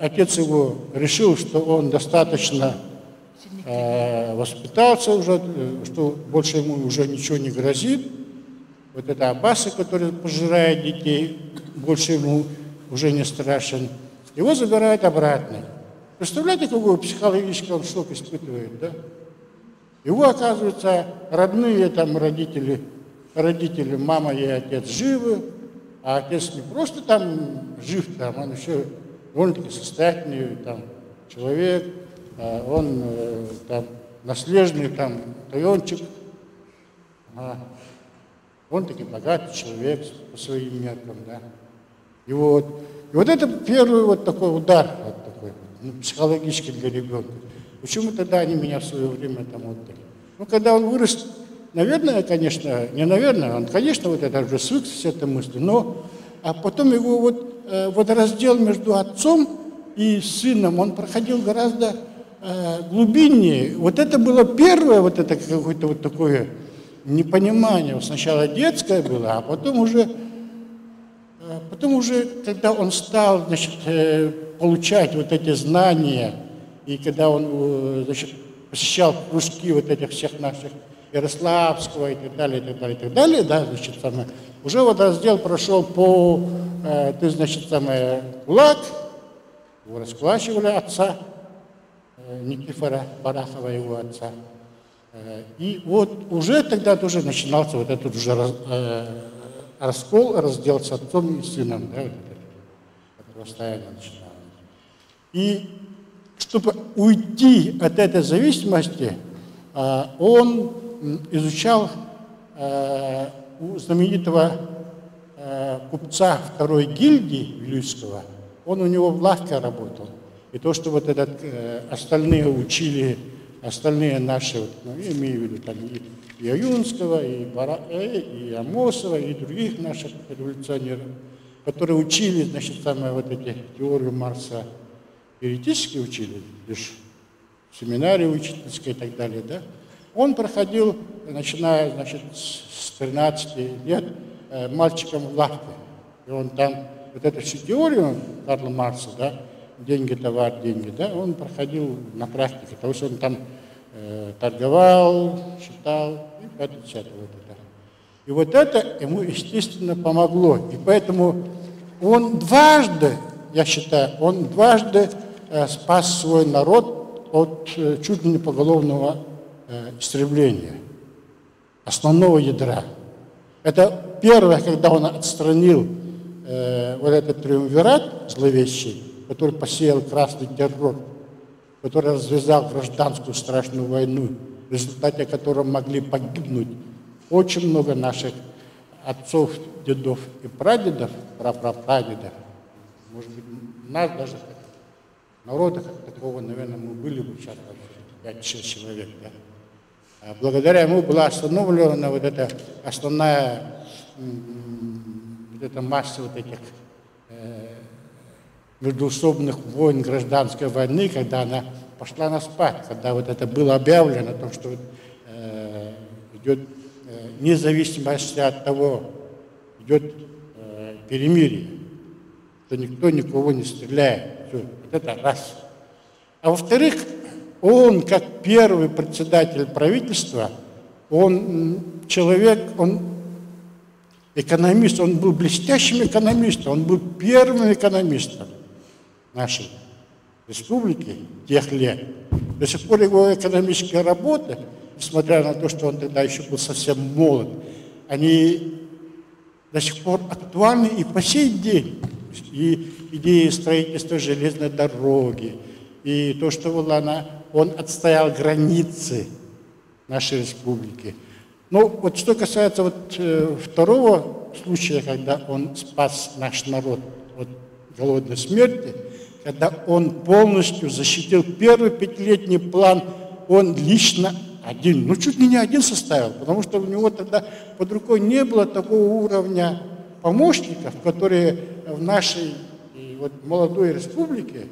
отец его решил, что он достаточно воспитался уже, что больше ему уже ничего не грозит, вот это Аббаса, который пожирает детей, больше ему уже не страшен, его забирают обратно. Представляете, какой психологический он шок испытывает, да? Его, оказывается, родные там родители, мама и отец живы, а отец не просто там жив, там, он еще довольно-таки состоятельный там, человек, он там наследный там райончик, он таки богатый человек по своим меркам, да. И вот это первый вот такой удар, вот такой, ну, психологический для ребенка. Почему тогда они меня в свое время там отдали? Ну, когда он вырос, наверное, конечно, не наверное, он, конечно, вот это уже свыкся с этой мыслью, но а потом его вот раздел между отцом и сыном, он проходил гораздо глубиннее. Вот это было первое, вот это какое-то вот такое непонимание. Сначала детское было, а потом уже, когда он стал, значит, получать вот эти знания, и когда он, значит, посещал кружки вот этих всех наших Ярославского и так далее, да, значит, уже вот раздел прошел значит, кулак, его раскулачивали отца, Никифора Барахова, его отца. И вот уже тогда тоже начинался вот этот уже раскол, раздел с отцом и сыном, да, вот это расстояние начиналось. И чтобы уйти от этой зависимости, он изучал у знаменитого купца второй гильдии Вилюйского, он у него в лавке работал. И то, что вот остальные учили, остальные наши, вот, ну, я имею в виду там и Аюнского, и Амосова, и других наших революционеров, которые учили, значит, вот эти теорию Маркса теоретически учили, лишь в семинарии учительской и так далее, да, он проходил, начиная, значит, с 13 лет, мальчиком в лавке. И он там, вот эту всю теорию Карла Маркса, да, деньги, товар, деньги, да, он проходил на практике, потому что он там торговал, считал, и 5-10 вот это. И вот это ему, естественно, помогло. И поэтому он дважды, я считаю, спас свой народ от чуть ли не поголовного истребления, основного ядра. Это первое, когда он отстранил вот этот триумвират зловещий, который посеял красный террор, который развязал гражданскую страшную войну, в результате которой могли погибнуть очень много наших отцов, дедов и прадедов, прапрапрадедов. Может быть, нас даже, народа как такого, наверное, мы были бы сейчас 5-6 человек. Да? А благодаря ему была остановлена вот эта основная вот эта масса вот этих междоусобных войн, гражданской войны, когда она пошла на спад, когда вот это было объявлено о том, что идет независимость от того, идет перемирие, что никто никого не стреляет. Все, вот это раз. А во-вторых, он, как первый председатель правительства, он человек, он экономист, он был блестящим экономистом, он был первым экономистом нашей республики тех лет. До сих пор его экономические работы, несмотря на то, что он тогда еще был совсем молод, они до сих пор актуальны и по сей день. И идеи строительства железной дороги, и то, что он отстоял границы нашей республики. Но вот что касается второго случая, когда он спас наш народ от голодной смерти, когда он полностью защитил первый пятилетний план, он лично один, чуть ли не один составил, потому что у него тогда под рукой не было такого уровня помощников, которые в нашей молодой республике,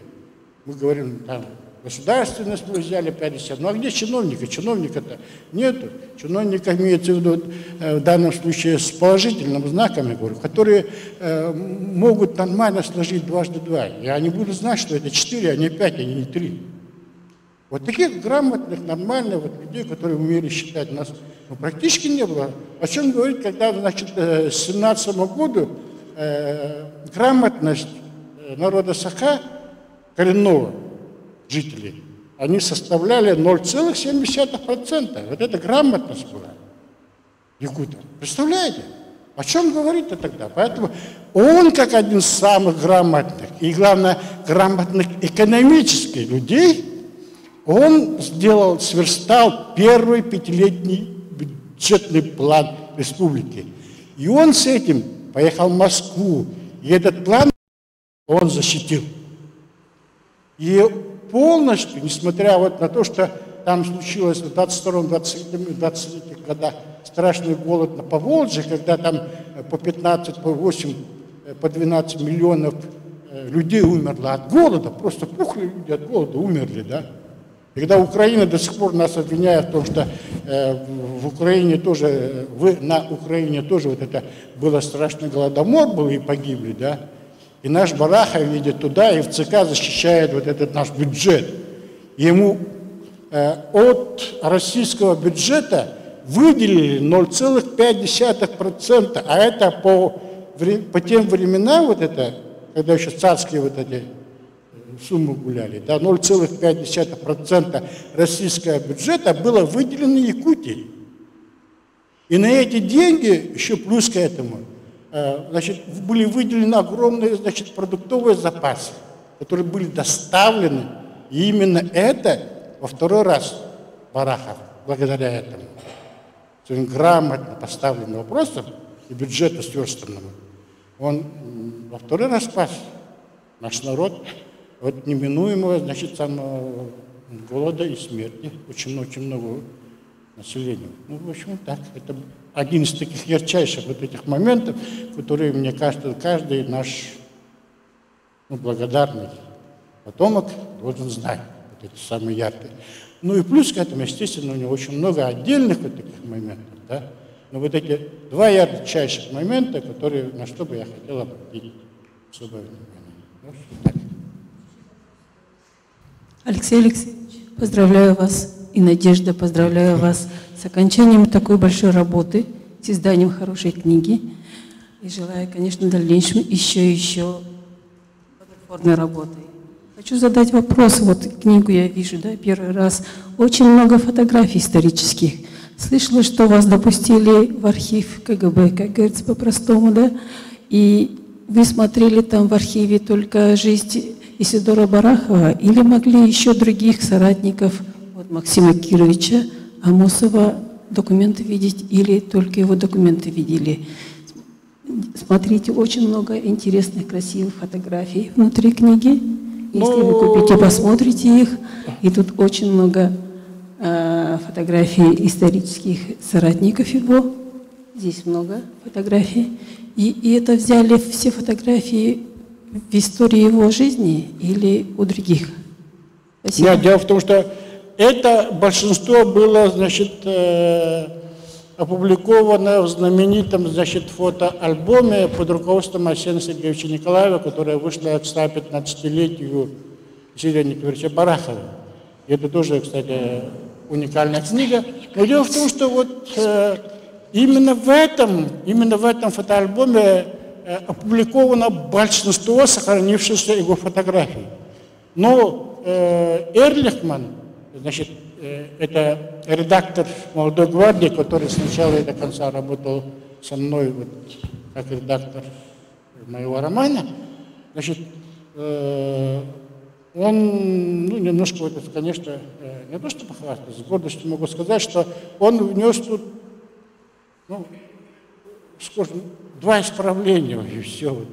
мы говорим, там, государственность мы взяли 50, а где чиновники? Чиновника-то нету. Чиновник имеется в виду в данном случае с положительным знаком, я говорю, которые могут нормально сложить дважды два. И они будут знать, что это 4, а не 5, а не 3. Вот таких грамотных, нормальных людей, которые умели считать, нас практически не было. О чем говорить, когда, значит, с 17 году грамотность народа Саха, коренного жителей, они составляли 0,7%. Вот это грамотность была якутов. Представляете? О чем говорить-то тогда? Поэтому он, как один из самых грамотных, и, главное, грамотных экономических людей, он сверстал первый пятилетний бюджетный план республики. И он с этим поехал в Москву. И этот план он защитил. И полностью, несмотря на то, что там случилось в 22-23 годах страшный голод на Поволжье, когда там по 15, по 8, по 12 миллионов людей умерло от голода, просто пухли люди от голода, умерли, да. И когда Украина до сих пор нас обвиняет в том, что в Украине тоже, на Украине тоже вот это было страшный голодомор был и погибли, да. И наш Барахов едет туда и в ЦК защищает вот этот наш бюджет. Ему от российского бюджета выделили 0,5%, а это по тем временам, вот это, когда еще царские вот эти суммы гуляли, да, 0,5% российского бюджета было выделено Якутии. И на эти деньги, еще плюс к этому, значит, были выделены огромные, значит, продуктовые запасы, которые были доставлены. И именно это во второй раз Барахов, благодаря этому, своим грамотно поставленным вопросом и бюджету сверстанному, он во второй раз спас наш народ от неминуемого, значит, самого голода и смерти. Очень много населения. В общем, так. Это один из таких ярчайших вот этих моментов, которые, мне кажется, каждый наш благодарный потомок должен знать. Вот эти самые яркие. И плюс к этому, естественно, у него очень много отдельных вот таких моментов, да. Но вот эти два ярчайших момента, которые, на что бы я хотел обратить особое внимание. Алексей Алексеевич, поздравляю вас, и Надежда, поздравляю вас с окончанием такой большой работы, с изданием хорошей книги. И желаю, конечно, в дальнейшем еще плодотворной работы. Хочу задать вопрос. Вот книгу я вижу, да, первый раз. Очень много фотографий исторических. Слышала, что вас допустили в архив КГБ, как говорится по-простому, да? И вы смотрели там в архиве только жизнь Исидора Барахова или могли еще других соратников, вот Максима Кировича, Амосова, документы видеть или только его документы видели? Смотрите, очень много интересных, красивых фотографий внутри книги. Если вы купите, посмотрите их. И тут очень много фотографий исторических соратников его. Здесь много фотографий. И это взяли все фотографии в истории его жизни или у других? Спасибо. Нет, дело в том, что это большинство было, значит, опубликовано в знаменитом, значит, фотоальбоме под руководством Арсения Сергеевича Николаева, которое вышло к 115-летию Исидора Николаевича Барахова. И это тоже, кстати, уникальная книга. Но дело в том, что вот именно в этом фотоальбоме опубликовано большинство сохранившихся его фотографий. Но Эрлихман, значит, это редактор «Молодой гвардии», который с начала и до конца работал со мной вот, как редактор моего романа, значит, он, ну, немножко, вот, конечно, не то что похвастаться, с гордостью могу сказать, что он внес тут, ну, скажем, 2 исправления и все. Вот,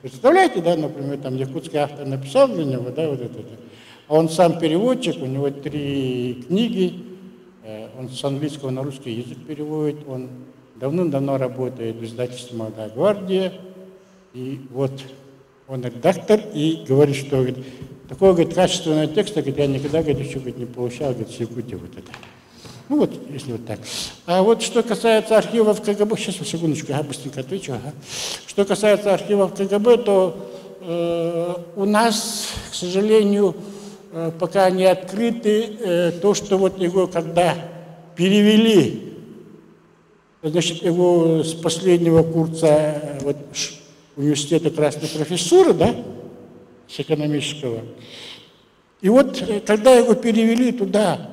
представляете, да, например, там якутский автор написал для него, да, вот это. А он сам переводчик, у него 3 книги, он с английского на русский язык переводит, он давным-давно работает в издательстве «Молодая гвардия», и вот он редактор, и говорит, что, говорит, такого, говорит, качественного текста, говорит, я никогда, говорит, еще, говорит, не получал, говорит, в Якутии вот это. Ну вот, если вот так. А вот что касается архивов КГБ, сейчас, секундочку, я быстренько отвечу. Ага. Что касается архивов КГБ, то у нас, к сожалению, пока не открыты то, что вот его когда перевели, значит, его с последнего курса вот, университета Красной Профессуры, да, с экономического. И вот когда его перевели туда,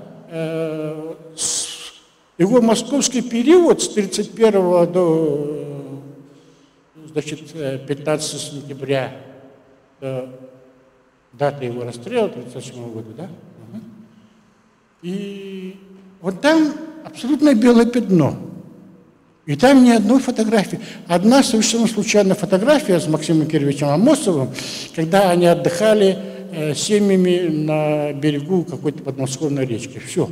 его московский период с 31 до, значит, 15 сентября, дата его расстрела, 1937 года, да? Угу. И вот там абсолютно белое пятно. И там ни одной фотографии. Одна совершенно случайная фотография с Максимом Кировичем Амосовым, когда они отдыхали семьями на берегу какой-то подмосковной речки. Все.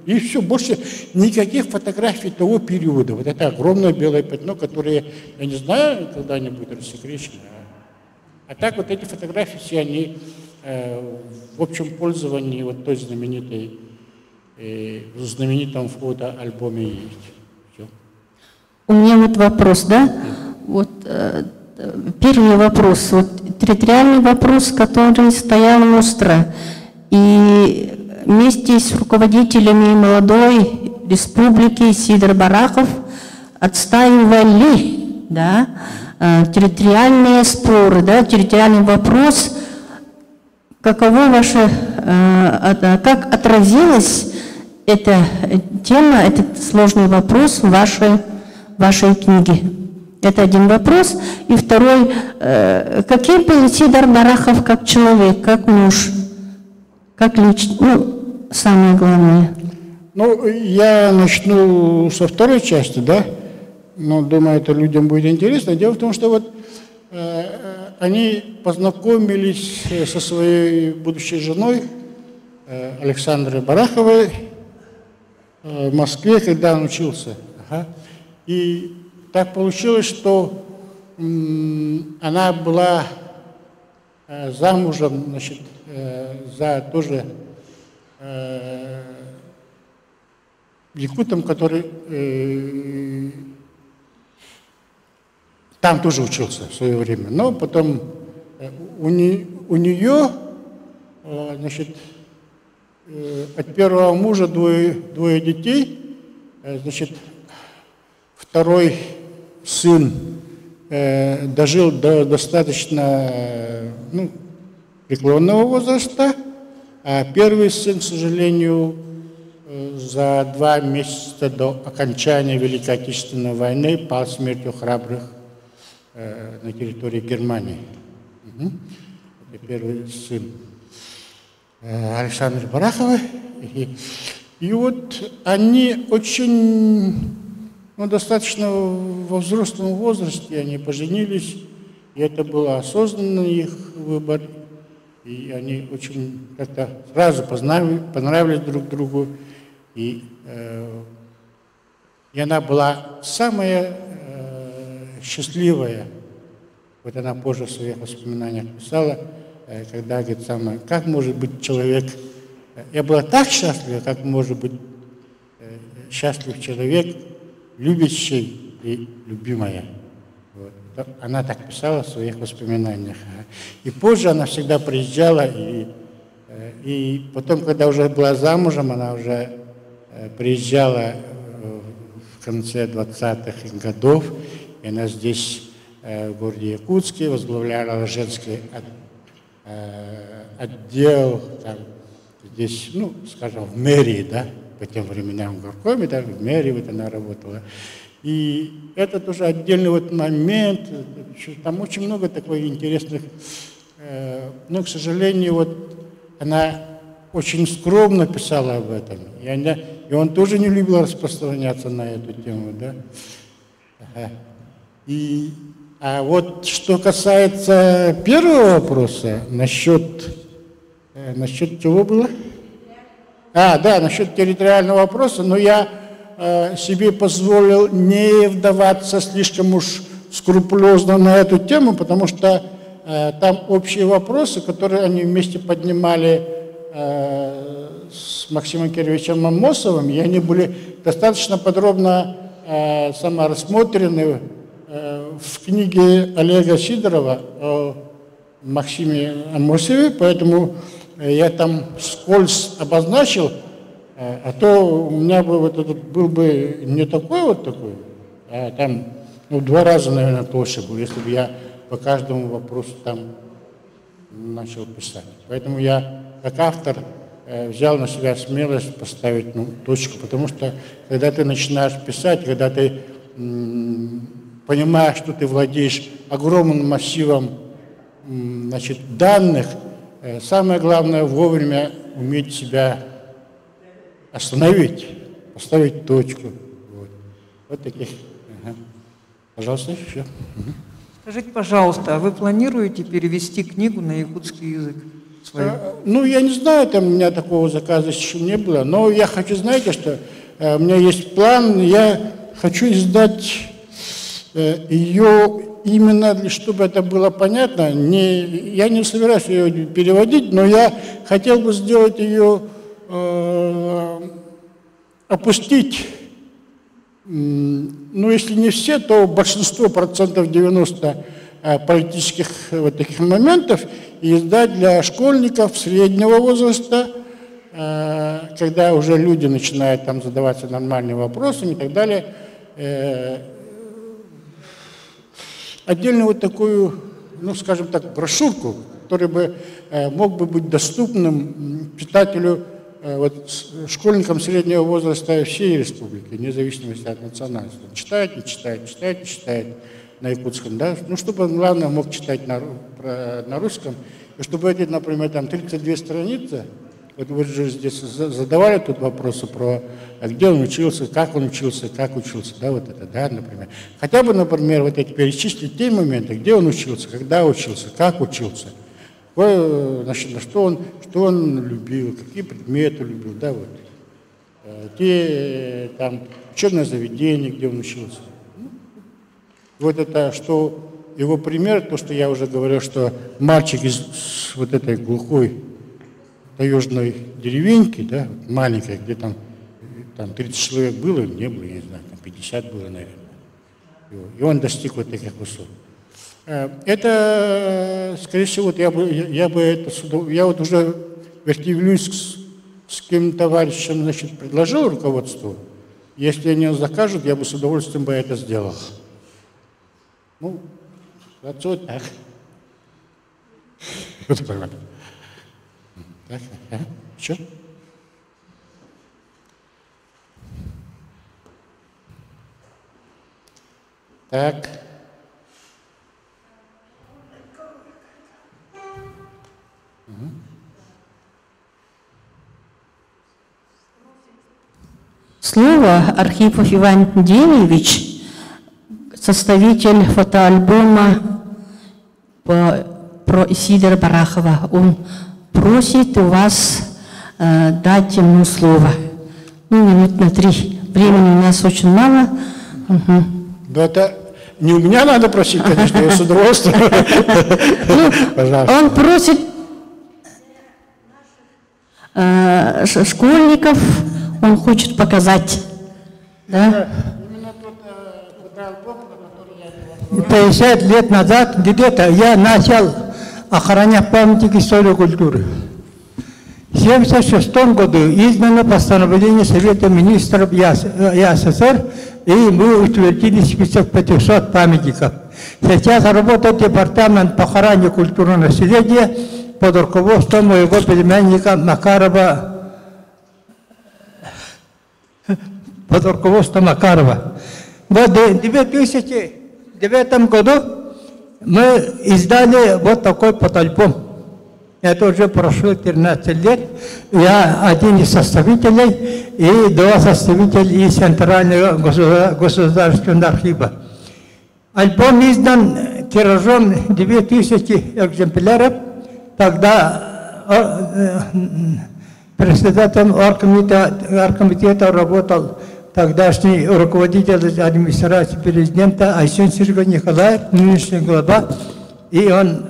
И все. Больше никаких фотографий того периода. Вот это огромное белое пятно, которое, я не знаю, когда они будут рассекречены. А так вот эти фотографии все они в общем пользовании вот той знаменитой, в знаменитом фотоальбоме есть. Все. У меня вот вопрос, да? Вот первый вопрос, вот территориальный вопрос, который стоял остро. И вместе с руководителями молодой республики Исидор Барахов отстаивали, да, территориальные споры, да, территориальный вопрос. Каково ваше, как отразилась эта тема, этот сложный вопрос в вашей книге? Это один вопрос. И второй, каким был Исидор Барахов как человек, как муж, как личность, ну, самое главное? Ну, я начну со второй части, да? Но думаю, это людям будет интересно. Дело в том, что вот они познакомились со своей будущей женой Александрой Бараховой в Москве, когда он учился. Ага. И так получилось, что она была замужем, значит, за тоже якутом, который там тоже учился в свое время. Но потом у нее, значит, от первого мужа двое детей, значит, второй сын дожил до достаточно, ну, преклонного возраста, а первый сын, к сожалению, за 2 месяца до окончания Великой Отечественной войны пал смертью храбрых на территории Германии. Это первый сын Александра Барахова. И вот они очень, достаточно во взрослом возрасте они поженились, и это был осознанный их выбор. И они очень как-то сразу понравились друг другу. И она была самая счастливая, вот она позже в своих воспоминаниях писала, когда говорит, как может быть человек, я была так счастлива, как может быть счастлив человек, любящий и любимая. Вот. Она так писала в своих воспоминаниях. И позже она всегда приезжала, и потом, когда уже была замужем, она уже приезжала в конце 20-х годов, и она здесь, в городе Якутске, возглавляла женский отдел, там, здесь, скажем, в мэрии, да, по тем временам в горкоме, да, в мэрии вот она работала. И это тоже отдельный вот момент, там очень много таких интересных, но, к сожалению, вот она очень скромно писала об этом, и он тоже не любил распространяться на эту тему, да. А вот что касается первого вопроса, насчет чего было? Да, насчет территориального вопроса, но я себе позволил не вдаваться слишком уж скрупулезно на эту тему, потому что там общие вопросы, которые они вместе поднимали с Максимом Кировичем Аммосовым, и они были достаточно подробно рассмотрены в книге Олега Сидорова о Максиме Аммосове, поэтому я там вскользь обозначил, а то у меня бы вот этот был бы не такой, а там в 2 раза, наверное, толще был, если бы я по каждому вопросу там начал писать. Поэтому я, как автор, взял на себя смелость поставить точку, потому что когда ты начинаешь писать, когда ты понимаешь, что ты владеешь огромным массивом данных, самое главное вовремя уметь себя остановить, поставить точку. Вот таких. Пожалуйста, еще. Скажите, пожалуйста, а вы планируете перевести книгу на якутский язык? Я не знаю, там у меня такого заказа еще не было, но я хочу, знаете, что у меня есть план, я хочу издать ее именно, чтобы это было понятно. Я не собираюсь ее переводить, но я хотел бы сделать ее, опустить, если не все, то большинство, 90% политических вот таких моментов, и издать для школьников среднего возраста, когда уже люди начинают там задаваться нормальными вопросами и так далее, отдельно вот такую, скажем так, брошюрку, который бы мог бы быть доступным читателю, школьникам среднего возраста всей республики, вне зависимости от национальности. Читает, не читает, читает, не читает на якутском, да, чтобы он, главное, мог читать на русском, и чтобы эти, например, там 32 страницы, вот вы же здесь задавали тут вопросы про, где он учился, как учился, да, вот это, да, например. Хотя бы, например, вот эти перечислить те моменты, где он учился, когда учился, как учился, значит, что он любил, какие предметы любил, да, вот. Те, там, учебное заведение, где он учился. Вот это, что его пример, то, что я уже говорил, что мальчик из вот этой глухой таежной деревеньки, да, маленькой, где там 30 человек было, не было, я не знаю, там 50 было, наверное. И он достиг вот таких высот. Это, скорее всего, я вот уже в Вертивлюйским товарищам, значит, предложил руководству. Если они закажут, я бы с удовольствием бы это сделал. Вот так. Так, еще? Так. Слово Архипов Иван Деневич, составитель фотоальбома про Исидора Барахова. Он просит у вас дать ему слово. Ну, минут на 3. Времени у нас очень мало. Угу. Да, это не у меня надо просить, конечно, я с удовольствием. Он просит школьников, он хочет показать. Да? 50 лет назад где-то я начал охранять памятник истории культуры. В 1976 году издано постановление Совета министров СССР, и мы утвердили список 500 памятников. Сейчас работает департамент по охране культурного наследия под руководством моего племянника Макарова. Под руководством Макарова. Вот в 2009 году мы издали вот такой фотоальбом. Это уже прошло 13 лет. Я один из составителей и 2 составителя из Центрального государственного архива. Альбом издан тиражом 2000 экземпляров. Тогда председателем оргкомитета работал тогдашний руководитель администрации президента Айсен Сергей Николаев, нынешний глава, и он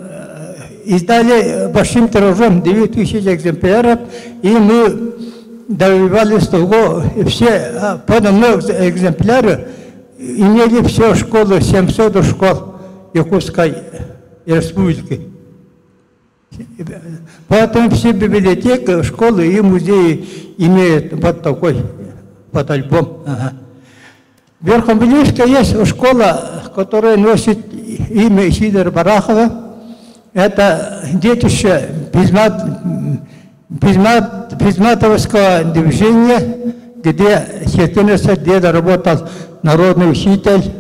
издали большим тиражом 9000 экземпляров, и мы добивались того, все по одному экземпляру имели все школы, 700 школ Якутской республики. Поэтому все библиотеки, школы и музеи имеют вот такой фотоальбом. Ага. В Верхоблинске есть школа, которая носит имя Исидора Барахова. Это детище Пизматовского движения, где 14 лет работал народный учитель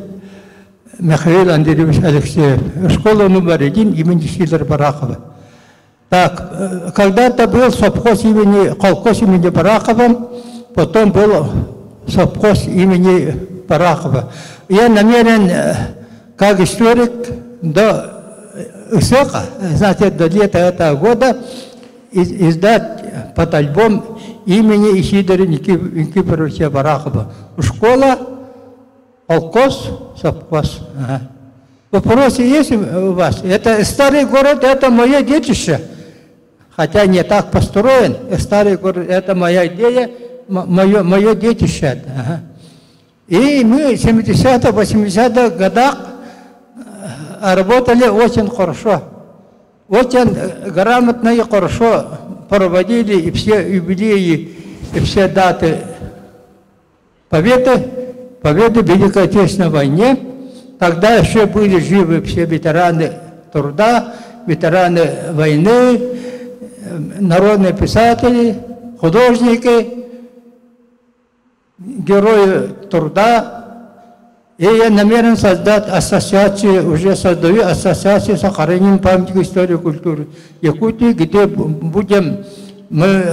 Михаил Андреевич Алексеев. Школа номер 1 имени Исидора Барахова. Так, когда-то был совхоз колхоз имени Барахова, потом был совхоз имени Барахова. Я намерен, как историк, до ИСЭКа, значит, до лета этого года, издать фотоальбом имени Исидора Никифоровича Барахова. Школа, колхоз, совхоз. Ага. Вопросы есть у вас? Это старый город, это мое детище. Хотя не так построен. Старый город, это моя идея, мое детище. Ага. И мы в 70-80-х годах работали очень хорошо. Очень грамотно и хорошо проводили и все юбилеи, и все даты победы в Великой Отечественной войне. Тогда еще были живы все ветераны труда, ветераны войны, народные писатели, художники, герои труда. И я намерен создать ассоциацию, уже создаю ассоциацию сохранения памяти истории и культуры Якутии, где будем мы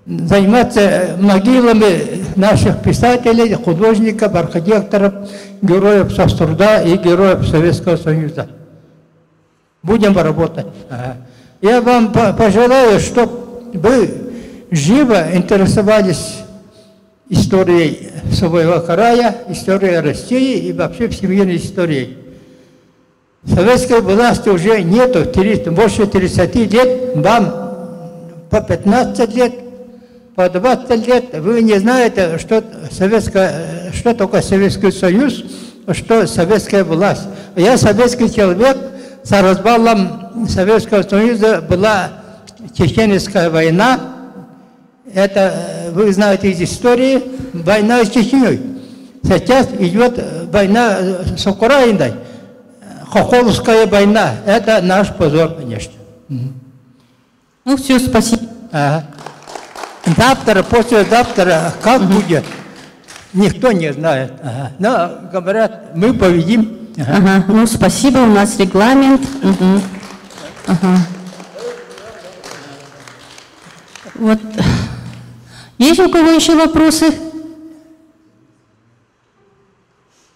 заниматься могилами наших писателей, художников, архитекторов, героев соцтруда и героев Советского Союза. Будем работать. Я вам пожелаю, чтобы вы живо интересовались историей своего края, историей России и вообще всемирной историей. Советской власти уже нету, больше 30 лет, вам по 15 лет, по 20 лет, вы не знаете, что такое Советский Союз, что советская власть. Я советский человек, с развалом Советского Союза была Чеченская война. Это, вы знаете из истории, война с Чечней. Сейчас идет война с Украиной. Хохоловская война. Это наш позор, конечно. Ну все, спасибо. Ага. Завтра, послезавтра, как будет? Никто не знает. Ага. Но говорят, мы победим. Ага. Ага. Ну, спасибо, у нас регламент. Угу. Ага. Вот. Есть у кого еще вопросы?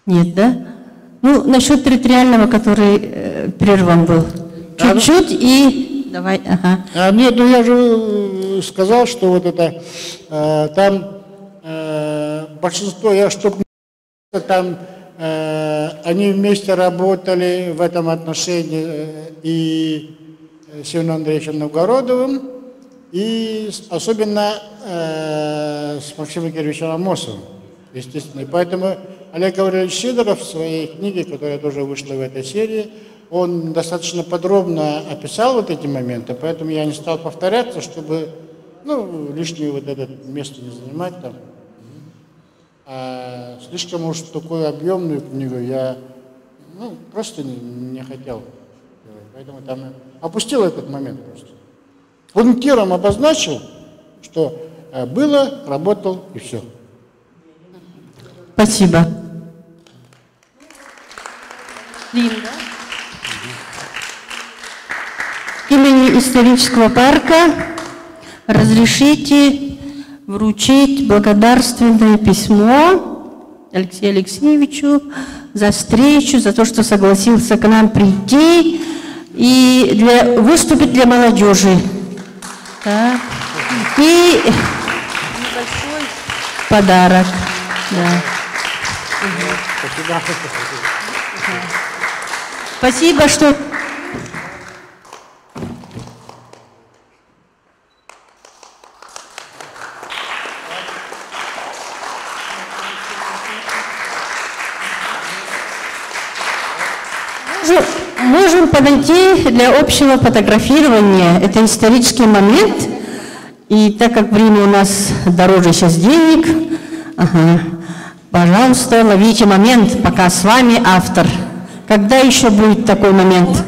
Нет, да? Ну, насчет территориального, который прерван был. Чуть-чуть и... Давай, ага. Нет, ну я же сказал, что вот это, там большинство, чтобы там они вместе работали в этом отношении и с Иваном Андреевичем Новгородовым, и особенно с Максимом Кировичем Амосовым, естественно. И поэтому Олег Гаврилович Сидоров в своей книге, которая тоже вышла в этой серии, он достаточно подробно описал вот эти моменты, поэтому я не стал повторяться, чтобы лишнее вот это место не занимать там. А слишком уж такую объемную книгу я просто не хотел. Поэтому там опустил этот момент просто. Пунктиром обозначил, что было, работал и все. Спасибо. Линда. Имени исторического парка разрешите вручить благодарственное письмо Алексею Алексеевичу за встречу, за то, что согласился к нам прийти и выступить для молодежи. Так. И небольшой подарок. Да. Спасибо, что... Можем подойти для общего фотографирования. Это исторический момент. И так как время у нас дороже сейчас денег, пожалуйста, ловите момент, пока с вами автор. Когда еще будет такой момент?